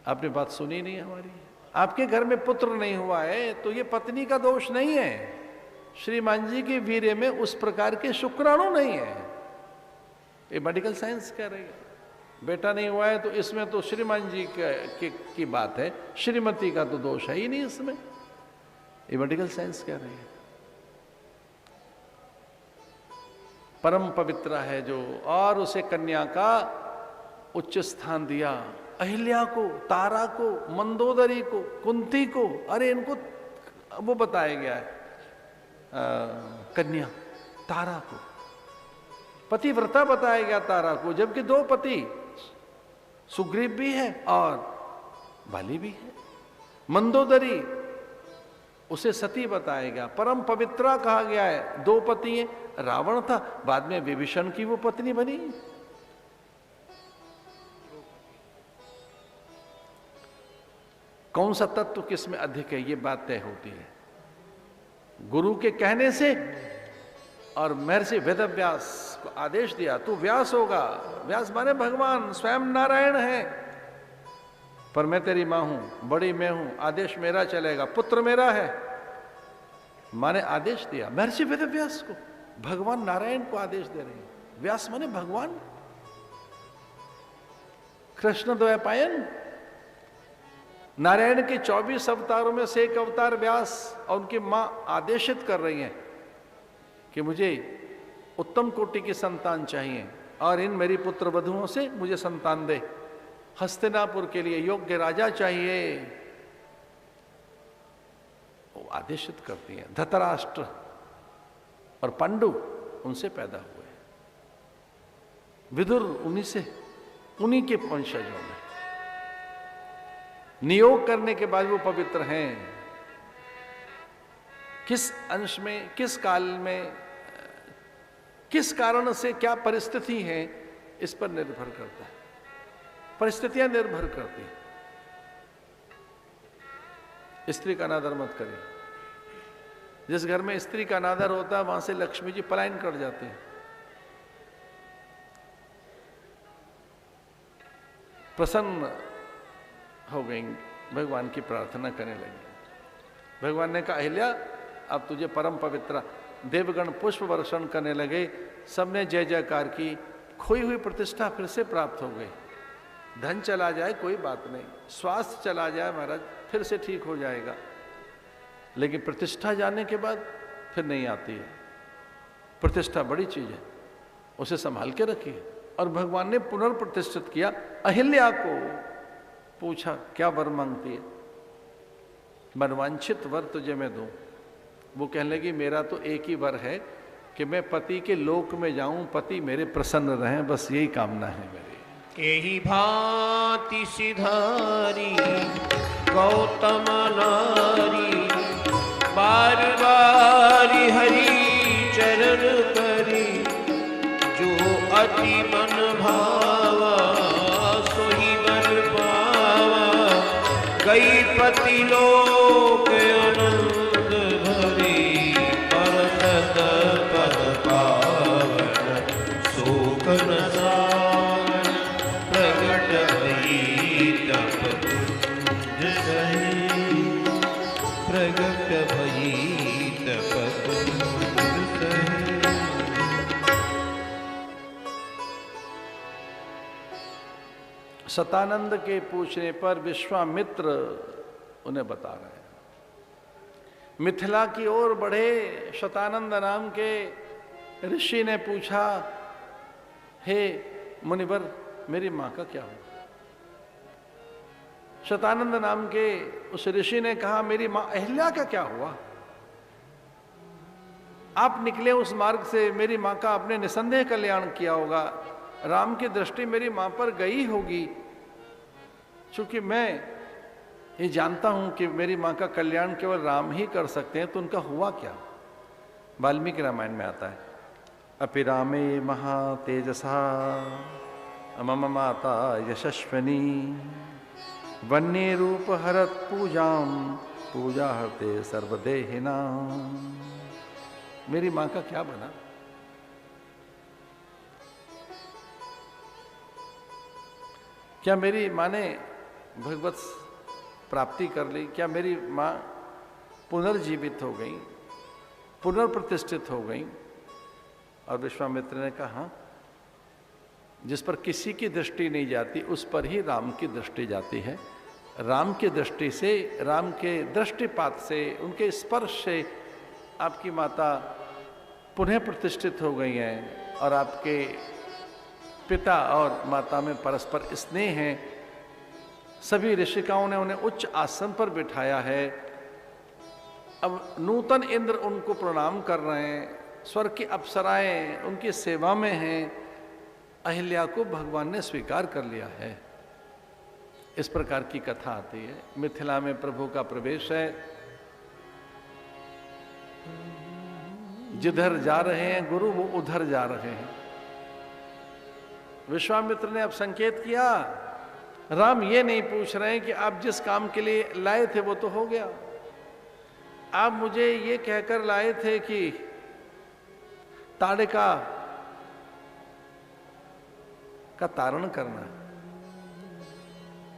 आपने बात सुनी नहीं हमारी? आपके घर में पुत्र नहीं हुआ है तो ये पत्नी का दोष नहीं है, श्रीमान जी के वीर्य में उस प्रकार के शुक्राणु नहीं है, ये मेडिकल साइंस कह रही है। बेटा नहीं हुआ है तो इसमें तो श्रीमान जी की बात है, श्रीमती का तो दोष है ही नहीं इसमें, ये मेडिकल साइंस कह रही है। परम पवित्र है जो, और उसे कन्या का उच्च स्थान दिया, अहिल्या को, तारा को, मंदोदरी को, कुंती को, अरे इनको वो बताया गया है, कन्या, तारा को, पतिव्रता बताया गया तारा को, जबकि दो पति सुग्रीव भी है और बाली भी है। मंदोदरी उसे सती बताया गया, परम पवित्रा कहा गया है, दो पति हैं, रावण था, बाद में विभीषण की वो पत्नी बनी। कौन सा तत्व किस में अधिक है ये बात तय होती है गुरु के कहने से। और महर्षि वेदव्यास को आदेश दिया तू व्यास होगा, व्यास माने भगवान स्वयं नारायण है, पर मैं तेरी मां हूं, बड़ी मैं हूं, आदेश मेरा चलेगा, पुत्र मेरा है, माने आदेश दिया महर्षि वेदव्यास को, भगवान नारायण को आदेश दे रहे हैं। व्यास माने भगवान, कृष्ण द्वैपायन, नारायण के 24 अवतारों में से एक अवतार व्यास, और उनकी मां आदेशित कर रही हैं कि मुझे उत्तम कोटि की संतान चाहिए और इन मेरी पुत्र वधुओं से मुझे संतान दे, हस्तिनापुर के लिए योग्य राजा चाहिए, वो आदेशित करती हैं। धतराष्ट्र और पांडु उनसे पैदा हुए, विदुर उन्हीं के वंशजों में नियोग करने के बाद वो पवित्र हैं। किस अंश में, किस काल में, किस कारण से, क्या परिस्थिति है, इस पर निर्भर करता है, परिस्थितियां निर्भर करती हैं। स्त्री का अनादर मत करिए, जिस घर में स्त्री का अनादर होता है वहां से लक्ष्मी जी पलायन कर जाते हैं। प्रसन्न हो गई, भगवान की प्रार्थना करने लगी। भगवान ने कहा अहिल्या अब तुझे परम पवित्र, देवगण पुष्प वर्षण करने लगे, सबने जय जयकार की, खोई हुई प्रतिष्ठा फिर से प्राप्त हो गई। धन चला जाए कोई बात नहीं, स्वास्थ्य चला जाए महाराज फिर से ठीक हो जाएगा, लेकिन प्रतिष्ठा जाने के बाद फिर नहीं आती है। प्रतिष्ठा बड़ी चीज है, उसे संभाल के रखिए। और भगवान ने पुनर्प्रतिष्ठित किया। अहिल्या को पूछा क्या वर मांगती है? मनवांछित वर तुझे मैं दूं। वो कहने लगी मेरा तो एक ही वर है कि मैं पति के लोक में जाऊं, पति मेरे प्रसन्न रहें, बस यही कामना है मेरी। यही भांति सिधारी गौतम नारी, बार बार हरि चरण करी, जो अति मन भावा सोही वर पावा, गई पति लोक आनंद भरी, परसत पद पावन शोक न सावन, प्रगट भई तप कुंज सही, प्रगट भई तप कुंज सही। सतानंद के पूछने पर विश्वामित्र उन्हें बता रहे हैं। मिथिला की ओर बढ़े शतानंद नाम के ऋषि ने पूछा, हे मुनिवर मेरी मां का क्या हुआ? शतानंद नाम के उस ऋषि ने कहा मेरी मां अहिल्या का क्या हुआ? आप निकले उस मार्ग से, मेरी मां का आपने निसंदेह कल्याण किया होगा, राम की दृष्टि मेरी मां पर गई होगी। चूंकि मैं ये जानता हूं कि मेरी मां का कल्याण केवल राम ही कर सकते हैं, तो उनका हुआ क्या? वाल्मीकि रामायण में आता है, अपि रामे महातेजसा मम माता यशस्विनी, वन्य रूप हरत पूजाम पूजा हरते सर्वदेहिना। मेरी मां का क्या बना? क्या मेरी मां ने भगवत प्राप्ति कर ली? क्या मेरी मां पुनर्जीवित हो गई, पुनर्प्रतिष्ठित हो गई? और विश्वामित्र ने कहा, हाँ, जिस पर किसी की दृष्टि नहीं जाती उस पर ही राम की दृष्टि जाती है। राम की दृष्टि से, राम के दृष्टिपात से, उनके स्पर्श से आपकी माता पुनः प्रतिष्ठित हो गई हैं और आपके पिता और माता में परस्पर स्नेह है। सभी ऋषिकाओं ने उन्हें उच्च आसन पर बिठाया है। अब नूतन इंद्र उनको प्रणाम कर रहे हैं, स्वर्ग की अप्सराएं उनकी सेवा में हैं। अहिल्या को भगवान ने स्वीकार कर लिया है। इस प्रकार की कथा आती है। मिथिला में प्रभु का प्रवेश है। जिधर जा रहे हैं गुरु वो उधर जा रहे हैं। विश्वामित्र ने अब संकेत किया, राम ये नहीं पूछ रहे हैं कि आप जिस काम के लिए लाए थे वो तो हो गया। आप मुझे ये कहकर लाए थे कि ताड़िका का तारण करना है,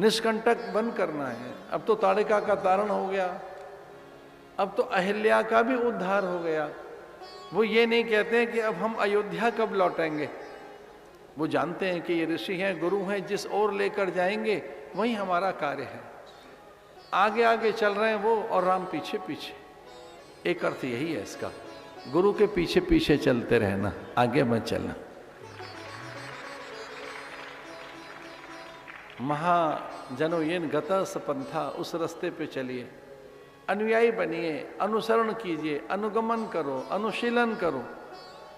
निष्कंटक बंद करना है। अब तो ताड़िका का तारण हो गया, अब तो अहिल्या का भी उद्धार हो गया। वो ये नहीं कहते हैं कि अब हम अयोध्या कब लौटेंगे। वो जानते हैं कि ये ऋषि हैं, गुरु हैं, जिस ओर लेकर जाएंगे वही हमारा कार्य है। आगे आगे चल रहे हैं वो और राम पीछे पीछे। एक अर्थ यही है इसका, गुरु के पीछे पीछे चलते रहना, आगे मत चलना। महाजनो येन गतः स पंथा, उस रास्ते पे चलिए, अनुयायी बनिए, अनुसरण कीजिए, अनुगमन करो, अनुशीलन करो,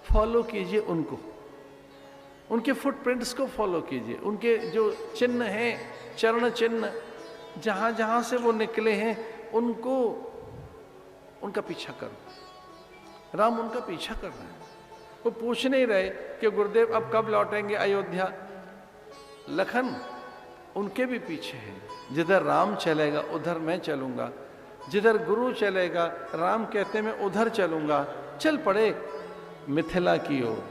फॉलो कीजिए उनको, उनके फुटप्रिंट्स को फॉलो कीजिए, उनके जो चिन्ह हैं, चरण चिन्ह, जहां जहां से वो निकले हैं उनको, उनका पीछा करो। राम उनका पीछा कर रहे हैं। वो पूछ नहीं रहे कि गुरुदेव अब कब लौटेंगे अयोध्या। लखन उनके भी पीछे है। जिधर राम चलेगा उधर मैं चलूंगा, जिधर गुरु चलेगा, राम कहते मैं उधर चलूंगा। चल पड़े मिथिला की ओर,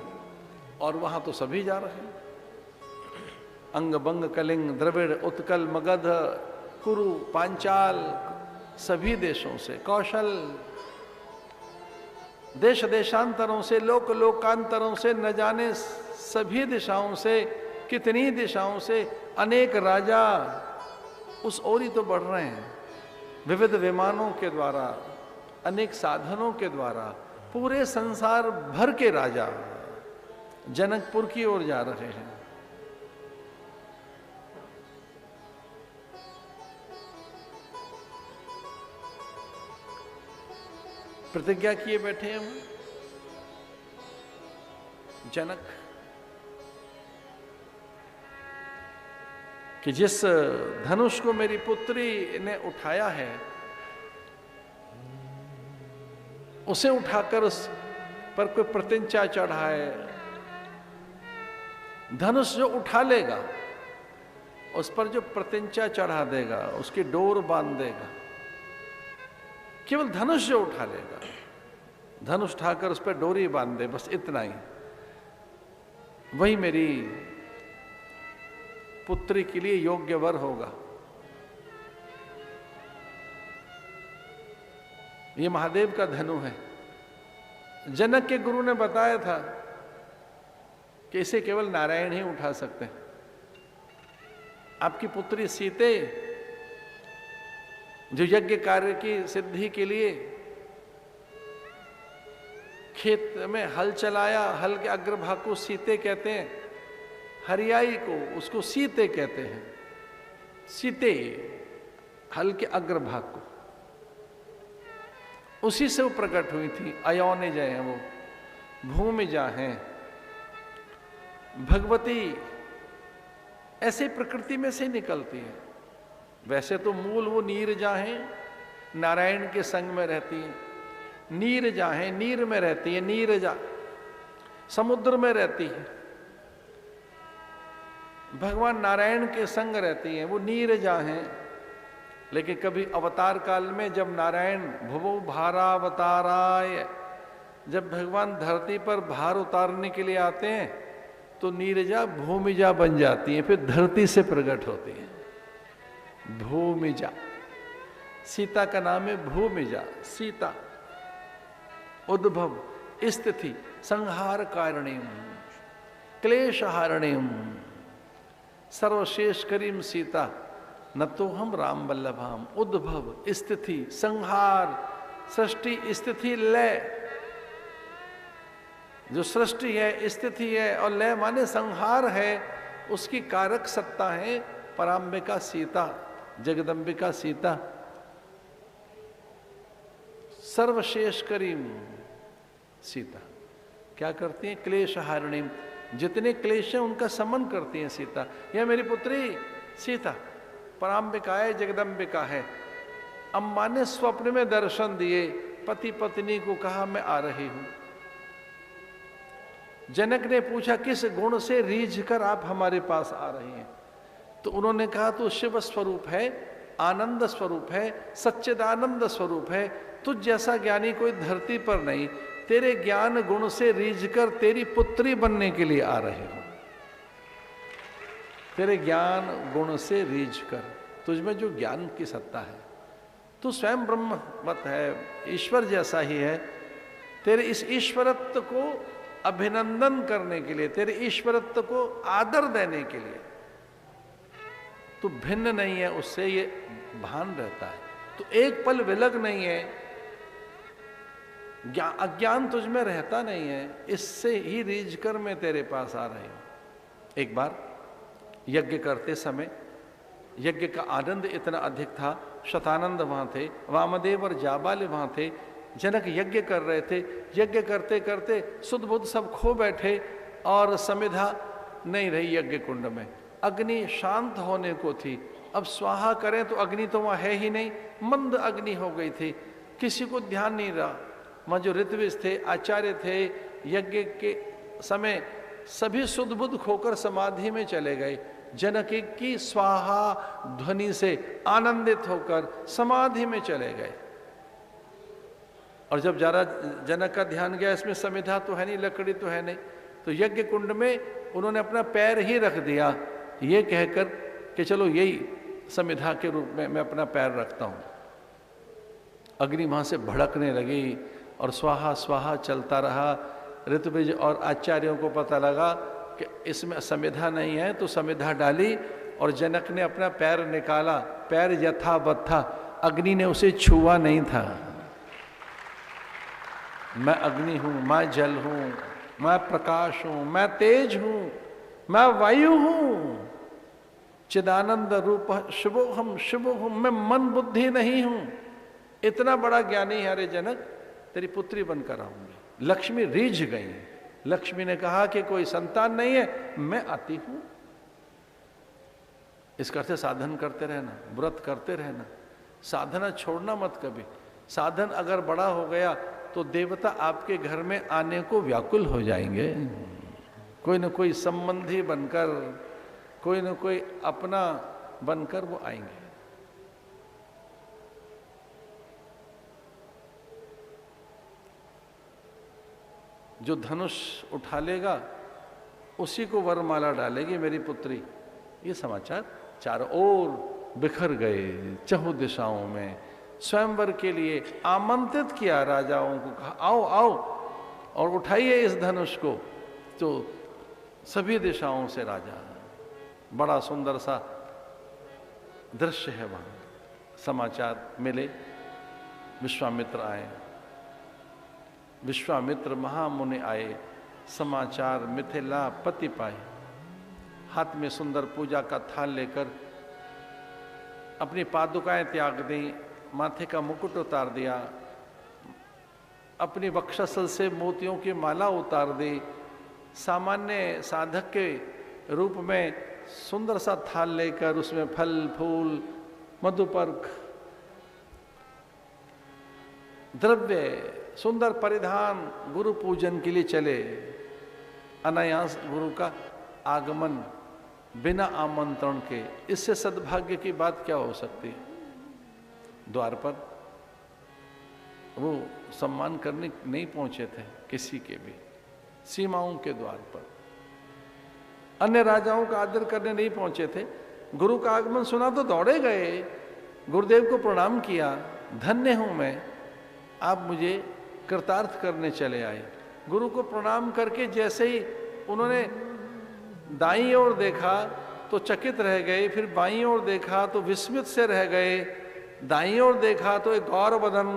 और वहां तो सभी जा रहे हैं। अंग बंग कलिंग द्रविड़ उत्कल मगध कुरु पांचाल, सभी देशों से, कौशल, देश देशांतरों से, लोक लोकांतरों से, न जाने सभी दिशाओं से, कितनी दिशाओं से अनेक राजा उस ओर ही तो बढ़ रहे हैं। विविध विमानों के द्वारा, अनेक साधनों के द्वारा पूरे संसार भर के राजा जनकपुर की ओर जा रहे हैं। प्रतिज्ञा किए बैठे हैं जनक कि जिस धनुष को मेरी पुत्री ने उठाया है उसे उठाकर उस पर कोई प्रतिज्ञा चढ़ाए। धनुष जो उठा लेगा उस पर जो प्रतिज्ञा चढ़ा देगा, उसकी डोर बांध देगा। केवल धनुष जो उठा लेगा, धनुष उठाकर उस पर डोरी बांध दे, बस इतना ही, वही मेरी पुत्री के लिए योग्य वर होगा। ये महादेव का धनु है। जनक के गुरु ने बताया था कि इसे केवल नारायण ही उठा सकते हैं। आपकी पुत्री सीते जो यज्ञ कार्य की सिद्धि के लिए खेत में हल चलाया, हल के अग्रभाग को सीते कहते हैं, हरियाई को उसको सीते कहते हैं। सीते हल के अग्रभाग को, उसी से वो प्रकट हुई थी। अयोनिज हैं वो, भूमिजा हैं। भगवती ऐसे प्रकृति में से निकलती है। वैसे तो मूल वो नीरजा हैं, नारायण के संग में रहती हैं। नीरजा हैं, नीर में रहती है, नीरजा समुद्र में रहती है। भगवान नारायण के संग रहती हैं, वो नीरजा हैं। लेकिन कभी अवतार काल में जब नारायण भुवो भारावताराय, जब भगवान धरती पर भार उतारने के लिए आते हैं तो नीरजा भूमिजा बन जाती हैं, फिर धरती से प्रकट होती हैं। भूमिजा, सीता का नाम है भूमिजा। सीता उद्भव, स्थिति, संहार कारणीम, क्लेश हारणीम, सर्वशेष करीम सीता, न तो हम राम वल्लभाम। उद्भव, स्थिति, संहार, सृष्टि, स्थिति, लय। जो सृष्टि है, स्थिति है और लय माने संहार है, उसकी कारक सत्ता है पराम्बिका सीता, जगदम्बिका सीता। सर्वशेष करीम सीता क्या करती हैं? क्लेश हारिणीम, जितने क्लेश हैं उनका समन करती हैं सीता। यह मेरी पुत्री सीता पराम्बिका है, जगदम्बिका है। अम्मा ने स्वप्न में दर्शन दिए, पति पत्नी को कहा मैं आ रही हूं। जनक ने पूछा किस गुण से रीझ कर आप हमारे पास आ रही हैं? तो उन्होंने कहा तू शिव स्वरूप है, आनंद स्वरूप है, सच्चिदानंद स्वरूप है, तुझ जैसा ज्ञानी कोई धरती पर नहीं। तेरे ज्ञान गुण से रीझ कर तेरी पुत्री बनने के लिए आ रहे हो। तेरे ज्ञान गुण से रीझ कर, तुझमें जो ज्ञान की सत्ता है, तू स्वयं ब्रह्मवत है, ईश्वर जैसा ही है। तेरे इस ईश्वरत्व को अभिनंदन करने के लिए, तेरे ईश्वरत्व को आदर देने के लिए, तू भिन्न नहीं है उससे, ये भान रहता है। तो एक पल विलग नहीं है, अज्ञान तुझ में रहता नहीं है, इससे ही रीझ कर मैं तेरे पास आ रही हूं। एक बार यज्ञ करते समय यज्ञ का आनंद इतना अधिक था, शतानंद वहां थे, वामदेव और जाबाल वहां थे। जनक यज्ञ कर रहे थे, यज्ञ करते करते सुध बुध सब खो बैठे और समिधा नहीं रही यज्ञ कुंड में। अग्नि शांत होने को थी, अब स्वाहा करें तो अग्नि तो वहां है ही नहीं, मंद अग्नि हो गई थी, किसी को ध्यान नहीं रहा। वहां जो ऋत्विज थे, आचार्य थे, यज्ञ के समय सभी सुध बुध खोकर समाधि में चले गए। जनक की स्वाहा ध्वनि से आनंदित होकर समाधि में चले गए। और जब जरा जनक का ध्यान गया, इसमें समिधा तो है नहीं, लकड़ी तो है नहीं, तो यज्ञ कुंड में उन्होंने अपना पैर ही रख दिया, ये कहकर कि चलो यही समिधा के रूप में मैं अपना पैर रखता हूं। अग्नि वहां से भड़कने लगी और स्वाहा स्वाहा चलता रहा। ऋत्विज और आचार्यों को पता लगा कि इसमें समिधा नहीं है, तो समिधा डाली और जनक ने अपना पैर निकाला। पैर यथावत था, अग्नि ने उसे छुआ नहीं था। मैं अग्नि हूं, मैं जल हूं, मैं प्रकाश हूं, मैं तेज हूं, मैं वायु हूं, चिदानंद रूप शुभोहम शुभोहम, मैं मन बुद्धि नहीं हूं। इतना बड़ा ज्ञानी है रे जनक, तेरी पुत्री बनकर आऊंगी। लक्ष्मी रीझ गई। लक्ष्मी ने कहा कि कोई संतान नहीं है, मैं आती हूं। इस करते साधन करते रहना, व्रत करते रहना, साधना छोड़ना मत कभी। साधन अगर बड़ा हो गया तो देवता आपके घर में आने को व्याकुल हो जाएंगे। कोई न कोई संबंधी बनकर, कोई न कोई अपना बनकर वो आएंगे। जो धनुष उठा लेगा उसी को वरमाला डालेगी मेरी पुत्री। ये समाचार चारों ओर बिखर गए, चहुं दिशाओं में। स्वयंवर के लिए आमंत्रित किया राजाओं को, कहा आओ आओ और उठाइए इस धनुष को। तो सभी दिशाओं से राजा, बड़ा सुंदर सा दृश्य है वहां। समाचार मिले, विश्वामित्र आए, विश्वामित्र महामुनि आए, समाचार मिथिला पति पाए। हाथ में सुंदर पूजा का थाल लेकर अपनी पादुकाएं त्याग दी, माथे का मुकुट उतार दिया, अपनी वक्षस्थल से मोतियों की माला उतार दी। सामान्य साधक के रूप में सुंदर सा थाल लेकर उसमें फल फूल मधुपर्क द्रव्य सुंदर परिधान गुरु पूजन के लिए चले। अनायास गुरु का आगमन बिना आमंत्रण के, इससे सद्भाग्य की बात क्या हो सकती है। द्वार पर वो सम्मान करने नहीं पहुंचे थे किसी के भी, सीमाओं के द्वार पर अन्य राजाओं का आदर करने नहीं पहुंचे थे। गुरु का आगमन सुना तो दौड़े गए, गुरुदेव को प्रणाम किया, धन्य हूं मैं, आप मुझे कृतार्थ करने चले आए। गुरु को प्रणाम करके जैसे ही उन्होंने दाईं ओर देखा तो चकित रह गए, फिर बाईं ओर देखा तो विस्मित से रह गए, दाईं ओर देखा तो एक गौर बदन,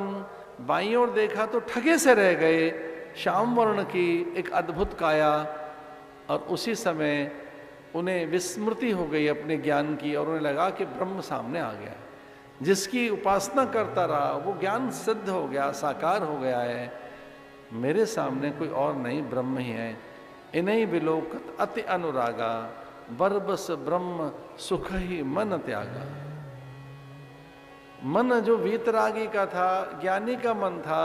बाईं ओर देखा तो ठगे से रह गए। श्याम वर्ण की एक अद्भुत काया, और उसी समय उन्हें विस्मृति हो गई अपने ज्ञान की, और उन्हें लगा कि ब्रह्म सामने आ गया है। जिसकी उपासना करता रहा वो ज्ञान सिद्ध हो गया, साकार हो गया है। मेरे सामने कोई और नहीं, ब्रह्म ही है। इन्हीं विलोकत अति अनुरागा, बरबस ब्रह्म सुख ही मन त्यागा। मन जो वीतरागी का था, ज्ञानी का मन था,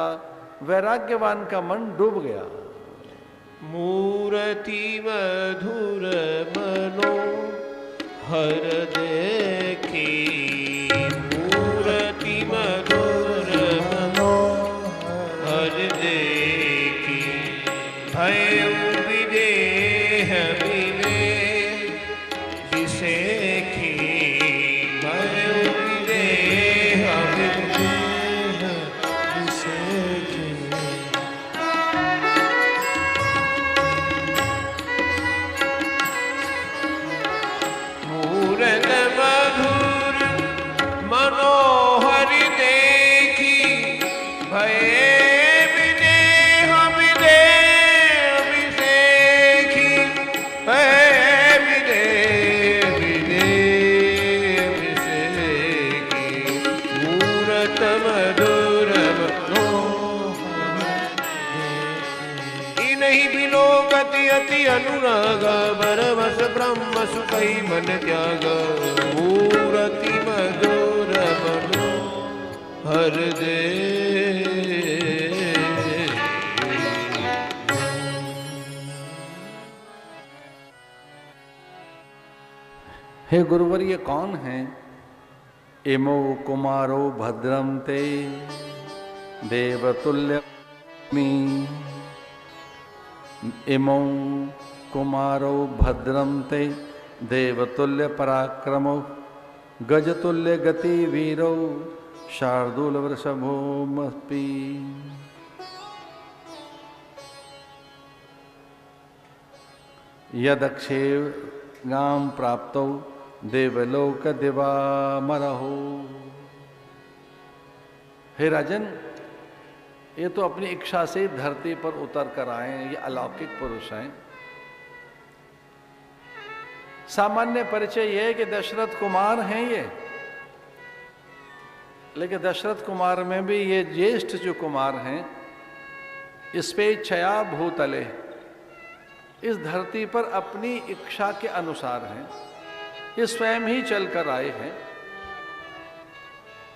वैराग्यवान का मन डूब गया। मूर्ति मधुर मनो हर देखी, मूर्ति मधुर मनो हर देखी, भय विदेह मिले विसेखी, भय विदेह मिले विसेखी। मूरत मधुर मनोहर देखी, भय विदेह विदेह विसेखी, भय विदेह विदेह विसेखी। मूरत मधुर मनोहर देखी, इन्हीं बिलोकति अति अनुरागा, बरबस ब्रह्म सुख ही मन त्यागा। मूर्ति मधुर मनो हर दे। हे गुरुवर, ये कौन है? इमो कुमारो भद्रम ते देवतुल्य मी, इमो कुमारो भद्रम ते देवतुल्य पराक्रमो, गजतुल्य गति वीरो शार्दूल वृषभो मस्पी। यदक्षेगाम प्राप्तो देवलोक दिवामरहो। हे राजन, ये तो अपनी इच्छा से धरती पर उतर कर आए हैं, ये अलौकिक पुरुष हैं। सामान्य परिचय यह है कि दशरथ कुमार हैं ये, लेकिन दशरथ कुमार में भी ये ज्येष्ठ जो कुमार हैं, इस पे इच्छया भूतले, इस धरती पर अपनी इच्छा के अनुसार हैं। ये स्वयं ही चलकर आए हैं।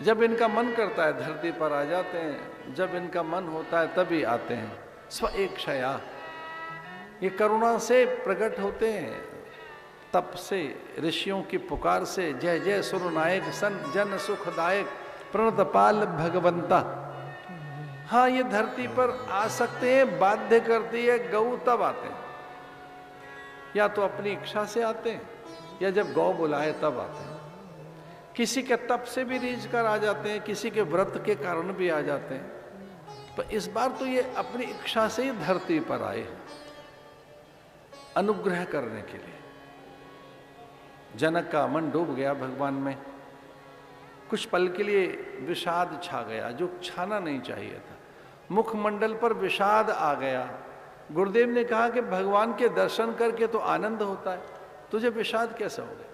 जब इनका मन करता है धरती पर आ जाते हैं, जब इनका मन होता है तभी आते हैं। स्व इच्छया, ये करुणा से प्रकट होते हैं, तप से, ऋषियों की पुकार से। जय जय सुरनायक सन जन सुखदायक प्रणतपाल भगवंता। हाँ, ये धरती पर आ सकते हैं, बाध्य करती है गौ, तब आते हैं। या तो अपनी इच्छा से आते हैं, या जब गौ बुलाए तब आते हैं। किसी के तप से भी रीझ कर आ जाते हैं, किसी के व्रत के कारण भी आ जाते हैं। पर इस बार तो ये अपनी इच्छा से ही धरती पर आए हैं, अनुग्रह करने के लिए। जनक का मन डूब गया भगवान में। कुछ पल के लिए विषाद छा गया, जो छाना नहीं चाहिए था। मुखमंडल पर विषाद आ गया। गुरुदेव ने कहा कि भगवान के दर्शन करके तो आनंद होता है, तुझे विषाद कैसे हो गया?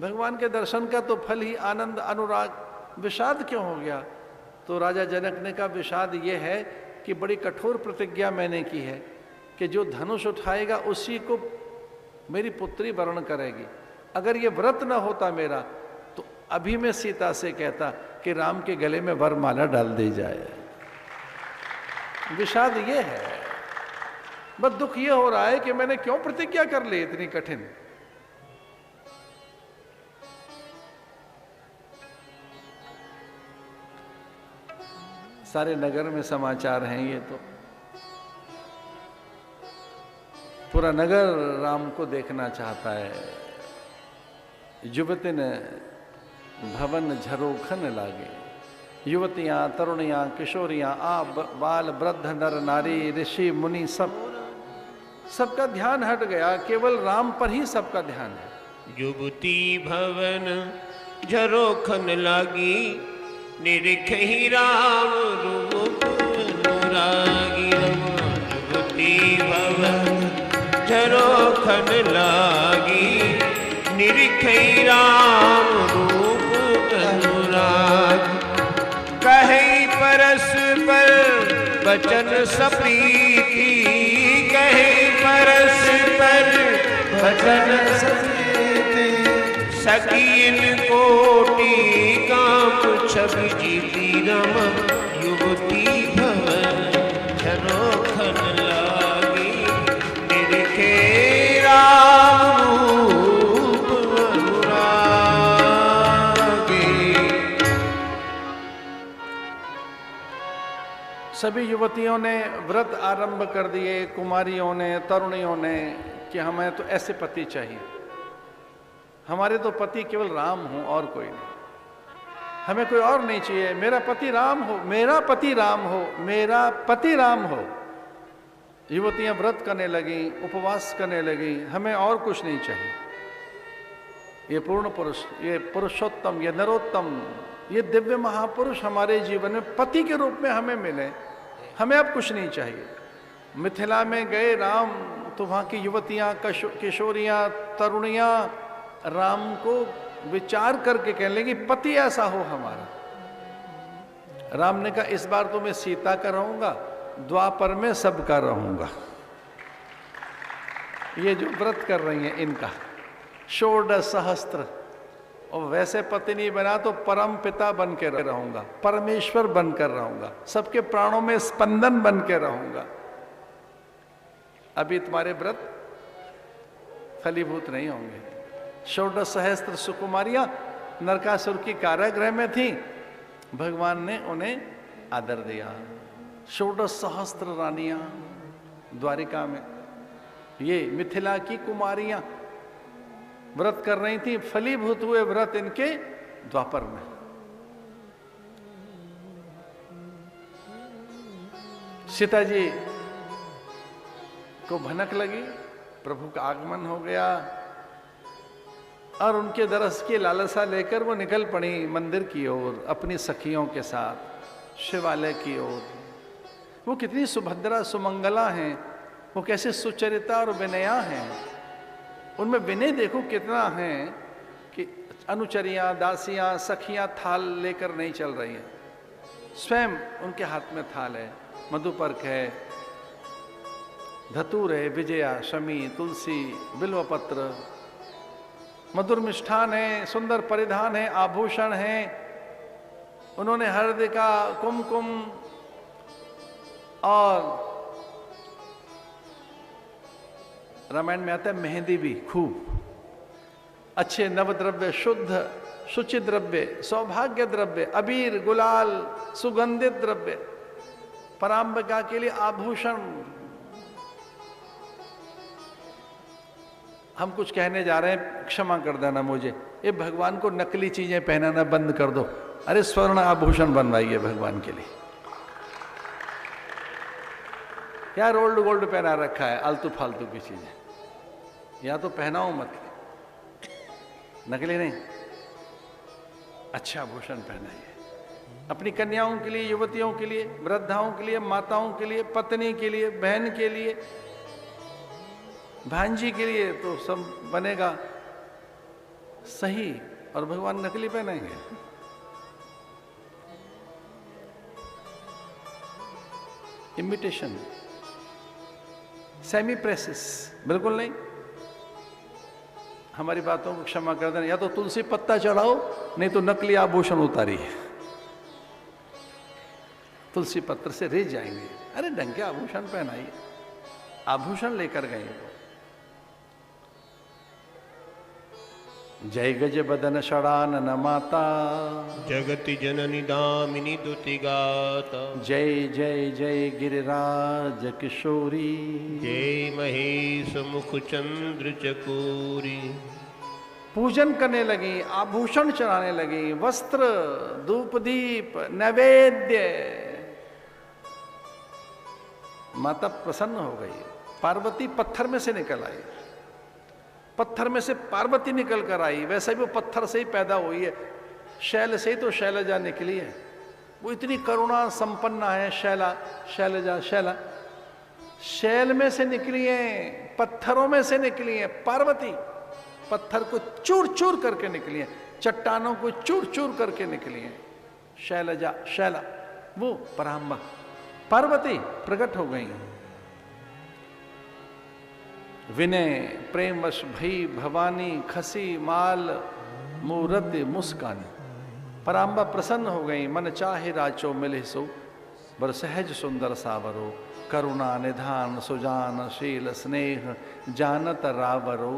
भगवान के दर्शन का तो फल ही आनंद, अनुराग, विषाद क्यों हो गया? तो राजा जनक ने कहा, विषाद ये है कि बड़ी कठोर प्रतिज्ञा मैंने की है कि जो धनुष उठाएगा उसी को मेरी पुत्री वरण करेगी। अगर ये व्रत ना होता मेरा, तो अभी मैं सीता से कहता कि राम के गले में वरमाला डाल दी जाए। विषाद ये है। बस दुख ये हो रहा है कि मैंने क्यों प्रतिज्ञा कर ली इतनी कठिन। सारे नगर में समाचार हैं ये तो। पूरा नगर राम को देखना चाहता है। युवतिन भवन झरोखन लागे, युवतियां, तरुणियां, किशोरियां, बाल, वृद्ध, नर नारी, ऋषि मुनि, सबका ध्यान हट गया, केवल राम पर ही सबका ध्यान है। युवती भवन झरोखन लागी, निरखहि राम रूप अनुरागी। युवती भवन झरोखन लागी, निरखहि राम रूप अनुरागी। कहे परस्पर बचन सप्रीति, कहे परस्पर बचन सप्रीति। सकीन कोटि काम छवि जीती रम, युवती भवन झरोखन लागी, निरखे राम रूप अनुरागी। सभी युवतियों ने व्रत आरंभ कर दिए, कुमारियों ने, तरुणियों ने, कि हमें तो ऐसे पति चाहिए, हमारे तो पति केवल राम हो और कोई नहीं, हमें कोई और नहीं चाहिए, मेरा पति राम हो, मेरा पति राम हो, मेरा पति राम हो। युवतियां व्रत करने लगी, उपवास करने लगी, हमें और कुछ नहीं चाहिए। ये पूर्ण पुरुष, ये पुरुषोत्तम, ये नरोत्तम, ये दिव्य महापुरुष हमारे जीवन में पति के रूप में हमें मिले, हमें अब कुछ नहीं चाहिए। मिथिला में गए राम तो वहां की युवतियां, किशोरियां, तरुणियां राम को विचार करके कहने लगी पति ऐसा हो हमारा। राम ने कहा इस बार तो मैं सीता का रहूंगा, द्वापर में सबका रहूंगा। ये जो व्रत कर रही हैं इनका षोडश सहस्त्र, और वैसे पति नहीं बना तो परम पिता बन के रहूंगा, परमेश्वर बनकर रहूंगा, सबके प्राणों में स्पंदन बन के रहूंगा। अभी तुम्हारे व्रत फलीभूत नहीं होंगे। षोडश सहस्त्र सुकुमारियां नरकासुर की कारागृह में थी, भगवान ने उन्हें आदर दिया। षोडश सहस्त्र रानियां द्वारिका में, ये मिथिला की कुमारियां व्रत कर रही थी, फलीभूत हुए व्रत इनके द्वापर में। सीता जी को भनक लगी, प्रभु का आगमन हो गया और उनके दरस की लालसा लेकर वो निकल पड़ी मंदिर की ओर अपनी सखियों के साथ, शिवालय की ओर। वो कितनी सुभद्रा सुमंगला हैं, वो कैसे सुचरिता और विनया हैं। उनमें विनय देखो कितना है कि अनुचरियां, दासियां, सखियां थाल लेकर नहीं चल रही हैं, स्वयं उनके हाथ में थाल है, मधुपर्क है, धतूर है, विजया, शमी, तुलसी, बिल्वपत्र, मधुर मिष्ठान है, सुंदर परिधान है, आभूषण है। उन्होंने हरदिका, कुमकुम और रामायण में आता है मेहंदी भी खूब, अच्छे नवद्रव्य, शुद्ध शुचि द्रव्य, सौभाग्य द्रव्य, अबीर, गुलाल, सुगंधित द्रव्य, परांबिका के लिए आभूषण। हम कुछ कहने जा रहे हैं, क्षमा कर देना मुझे, ये भगवान को नकली चीजें पहनाना बंद कर दो। अरे स्वर्ण आभूषण बनवाइए भगवान के लिए। यार ओल्ड गोल्ड पहना रखा है, आलतू फालतू की चीजें, या तो पहनाओ मत, नकली नहीं, अच्छा आभूषण पहनाइए अपनी कन्याओं के लिए, युवतियों के लिए, वृद्धाओं के लिए, माताओं के लिए, पत्नी के लिए, बहन के लिए, भांजी के लिए, तो सब बनेगा सही। और भगवान नकली पहनाएंगे? इमिटेशन, सेमी प्रेसिस, बिल्कुल नहीं। हमारी बातों को क्षमा कर देना, या तो तुलसी पत्ता चढ़ाओ, नहीं तो नकली आभूषण उतारिए, तुलसी पत्र से रिझ जाएंगे। अरे ढंग के आभूषण पहनाइए, आभूषण लेकर गए तो जय गज बदन षडानन माता, जगति जननी दामिनी दुति गाता। जय जय जय गिरिराज किशोरी, जय महेश मुख चंद्र चकोरी। पूजन करने लगी, आभूषण चढ़ाने लगी, वस्त्र धूप दीप नैवेद्य। माता प्रसन्न हो गई। पार्वती पत्थर में से निकल आई, पत्थर में से पार्वती निकल कर आई। वैसे भी वो पत्थर से ही पैदा हुई है, शैल से ही तो शैलजा निकली है। वो इतनी करुणा संपन्ना है शैला, शैलजा, शैला। शैल में से निकली है, पत्थरों में से निकली है पार्वती। पत्थर को चूर चूर करके निकली है, चट्टानों को चूर चूर करके निकली है शैलजा, शैला। वो पराम्बा पार्वती प्रकट हो गई। विनय प्रेमवश भई भवानी, खसी माल मूरत मुस्कान। पराम्बा प्रसन्न हो गई। मन चाहे राचो मिले सो, बर सहज सुंदर सावरो। करुणा निधान सुजान शील स्नेह, जानत रावरो।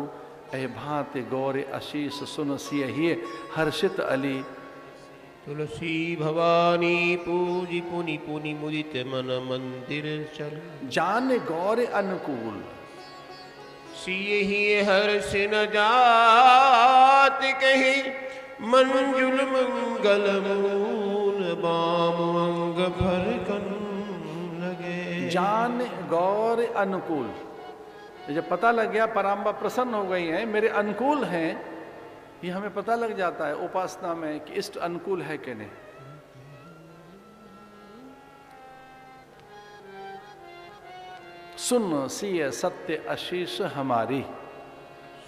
ऐ भांति गौर आशीष सुन सियहि, हर्षित अली। तुलसी भवानी पूजी पुनि पुनि मुदित मन मंदिर चल। जान गौर अनुकूल, सियहि हर्ष न जात कही। मंजुल मंगल मूल, बाम अंग भर कन लगे। जान गौर अनुकूल। जब पता लग गया पराम्बा प्रसन्न हो गई हैं, मेरे अनुकूल हैं, ये हमें पता लग जाता है उपासना में कि इष्ट अनुकूल है कि नहीं। सुन सिय सत्य आशीष हमारी।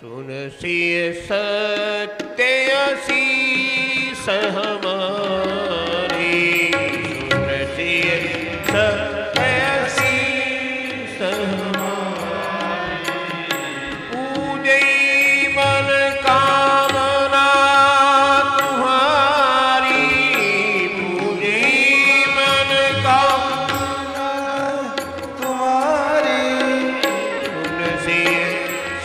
सुन सिय सत्य आशीष हमारी। सुन सिय सत्य आशीष हमारी। पूजई मन कामना तुम्हारी। पूजई मन कामना तुम्हारी। सुन सिय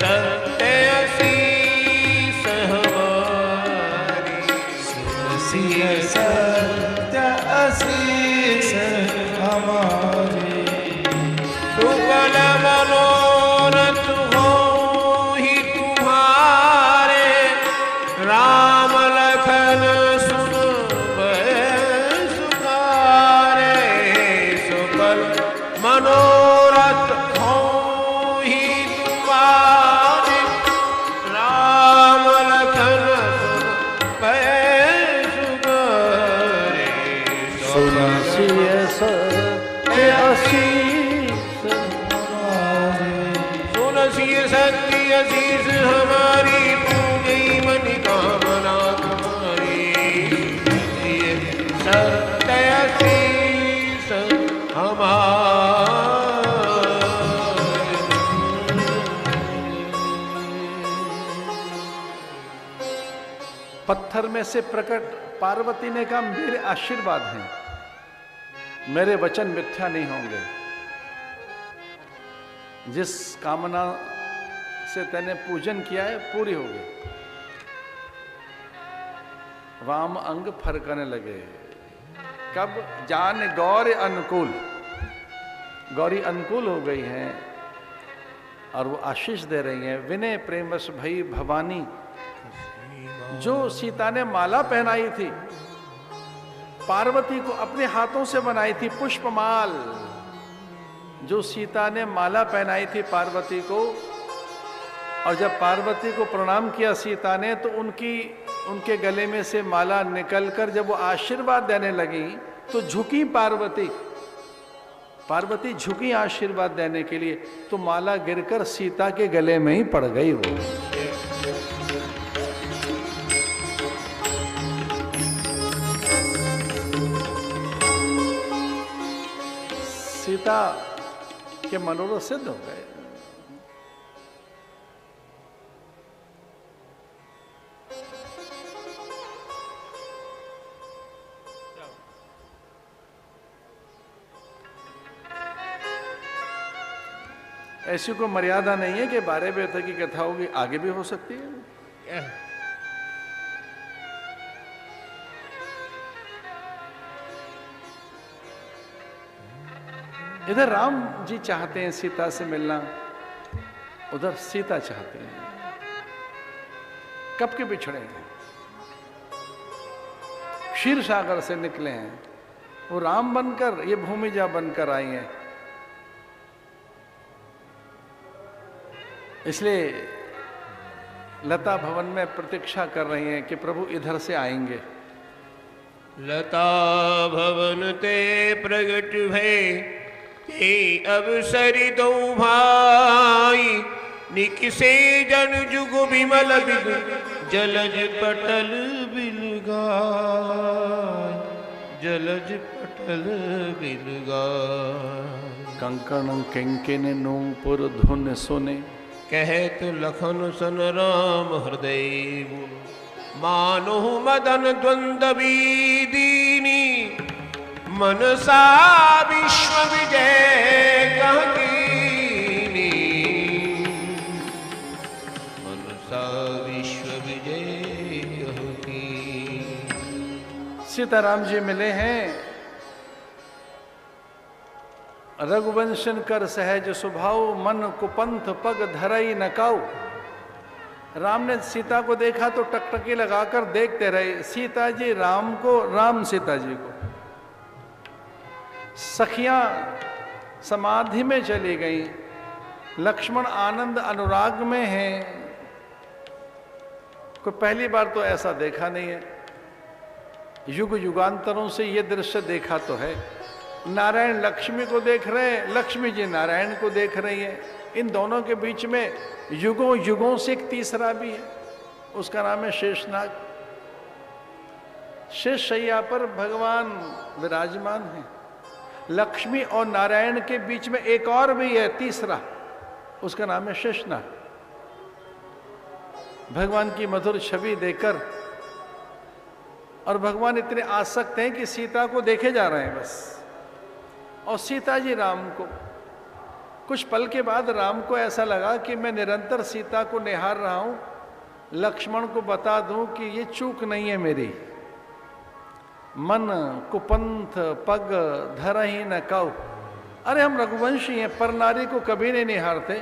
सत्य आशीष हमारी। सुन सिय सत्य आशीष हमारी। सुकल मनोरथ होहि तुम्हारे। राम लखन सुन सुखारे। सुकल मनोरथ होहि तुम्हारे। राम लखन सुखारे। सुन सिय सत्य आशीष सुन सिय सत्य आशीष हमारी। पूजई मन कामना तुम्हारी। सिय सत्य आशीष हमारी। पत्थर में से प्रकट पार्वती ने कहा, मेरे आशीर्वाद हैं, मेरे वचन मिथ्या नहीं होंगे। जिस कामना से तैने पूजन किया है पूरी हो गई। वाम अंग फरकने लगे। कब? जान गौर अनुकूल। गौरी अनुकूल हो गई हैं और वो आशीष दे रही हैं। विनय प्रेमवश भई भवानी। जो सीता ने माला पहनाई थी, पार्वती को अपने हाथों से बनाई थी पुष्पमाल। जो सीता ने माला पहनाई थी पार्वती को, और जब पार्वती को प्रणाम किया सीता ने, तो उनके गले में से माला निकलकर जब वो आशीर्वाद देने लगी तो झुकी पार्वती। पार्वती झुकी आशीर्वाद देने के लिए, तो माला गिरकर सीता के गले में ही पड़ गई। वो सीता के मनोरथ सिद्ध हो गए। ऐसी कोई मर्यादा नहीं है कि 12 बजे तक की कथा होगी, आगे भी हो सकती है। इधर राम जी चाहते हैं सीता से मिलना, उधर सीता चाहते हैं। कब के बिछड़े हैं, क्षीर सागर से निकले हैं, वो राम बनकर ये भूमिजा बनकर आई हैं। इसलिए लता भवन में प्रतीक्षा कर रही हैं कि प्रभु इधर से आएंगे। लता भवन ते प्रगट भय ते अवसर दो भाई, निकसे जन जुग विमल बिनु जलज पटल बिलगाय, जलज पटल बिलगाय। कंकण किंकिन नूपुर धुन सुने, कहत लखन सन राम हृदय गुण, मानो मदन द्वंद्वी दीनी, मनसा विश्व विजय कहकीनी, मनसा विश्व विजय कहकीनी। सीताराम जी मिले हैं। रघुवंशन कर सहज स्वभाव, मन कुपंथ पग धरई नकाऊ। राम ने सीता को देखा तो टकटकी लगाकर देखते रहे, सीता जी राम को, राम सीता जी को। सखियां समाधि में चली गई, लक्ष्मण आनंद अनुराग में हैं। कोई पहली बार तो ऐसा देखा नहीं है, युग युगांतरों से ये दृश्य देखा तो है। नारायण लक्ष्मी को देख रहे हैं, लक्ष्मी जी नारायण को देख रही हैं। इन दोनों के बीच में युगों युगों से एक तीसरा भी है, उसका नाम है शेषनाग। शेष शैया पर भगवान विराजमान है। लक्ष्मी और नारायण के बीच में एक और भी है, तीसरा, उसका नाम है शेषनाग। भगवान की मधुर छवि देकर, और भगवान इतने आसक्त हैं कि सीता को देखे जा रहे हैं बस, और सीता जी राम को। कुछ पल के बाद राम को ऐसा लगा कि मैं निरंतर सीता को निहार रहा हूं, लक्ष्मण को बता दूं कि ये चूक नहीं है मेरी। मन कुपंथ पग धरहि न कऊ। अरे हम रघुवंशी हैं, पर नारी को कभी नहीं निहारते।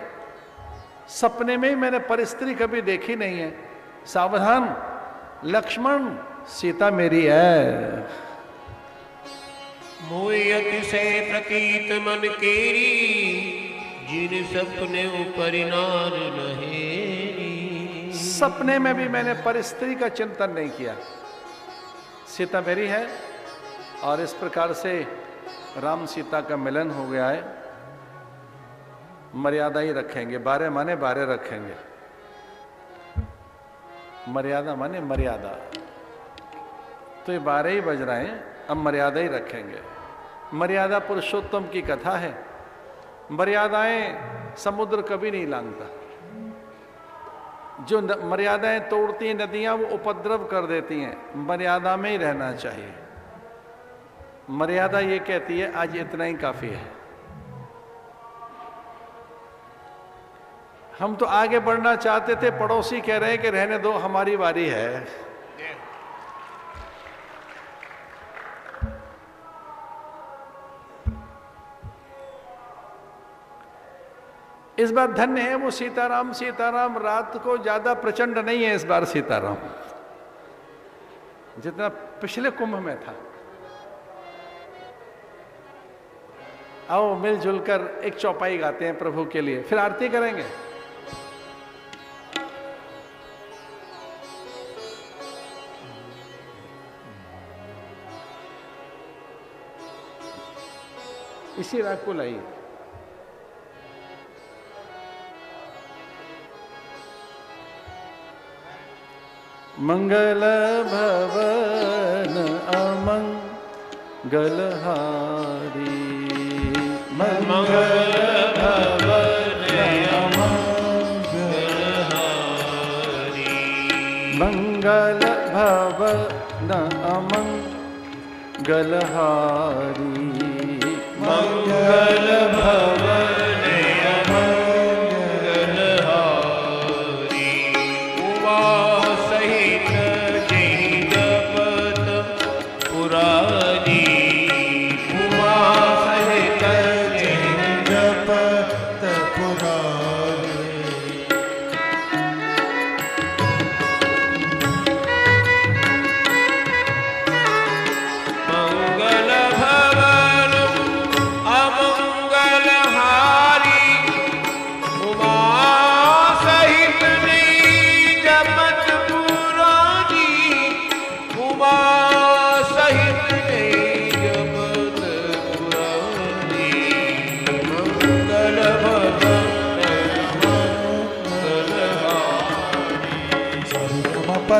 सपने में ही मैंने परिस्त्री कभी देखी नहीं है। सावधान लक्ष्मण, सीता मेरी है। मोय अतिशय प्रतीत मन केरी, जिन सपने परिनार नहेरी। सपने में भी मैंने परिस्त्री का चिंतन नहीं किया, सीता मेरी है। और इस प्रकार से राम सीता का मिलन हो गया है। मर्यादा ही रखेंगे, 12 माने 12 रखेंगे। मर्यादा माने मर्यादा, तो ये 12 ही बज रहे हैं, अब मर्यादा ही रखेंगे। मर्यादा पुरुषोत्तम की कथा है। मर्यादाएं समुद्र कभी नहीं लांघता। जो मर्यादाएं तोड़ती हैं नदियां, वो उपद्रव कर देती हैं। मर्यादा में ही रहना चाहिए। मर्यादा ये कहती है आज इतना ही काफी है। हम तो आगे बढ़ना चाहते थे, पड़ोसी कह रहे हैं कि रहने दो, हमारी बारी है। इस बार धन्य है वो सीताराम। सीताराम रात को ज्यादा प्रचंड नहीं है इस बार सीताराम, जितना पिछले कुंभ में था। आओ मिलजुल कर एक चौपाई गाते हैं प्रभु के लिए, फिर आरती करेंगे। इसी राग को लाइए। मंगल भवन अमंगलहारी, मंगल भवन अमंगलहारी, मंगल भवन अमंगलहारी, मंगल भवन पुरारी, उमा सहित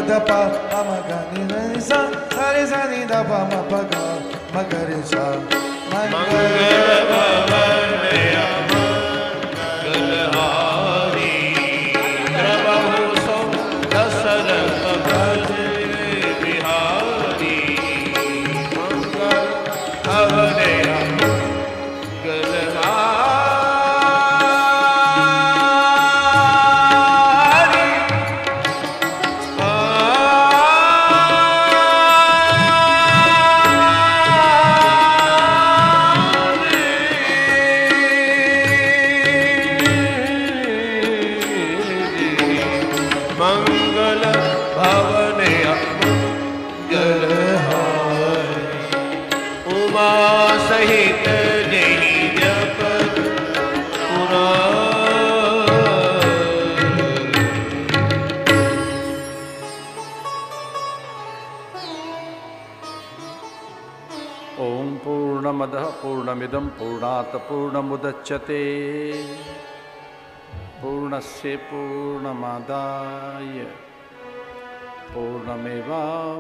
द प म ग नि ध नि सा सा रे सा नि ध प म प ग म ग रे सा मंगल भवन अमंगलहारी प्रभु सो दशरथ भजे बिहारी मंगल भवन मंगल भवन अमंगलहारी उमा सहित जय जप ओम पूर्णमदः पूर्णमिदं पूर्णात् पूर्णमुदच्यते पूर्णस्य पूर्णमादाय पूर्णमेवावशिष्यते।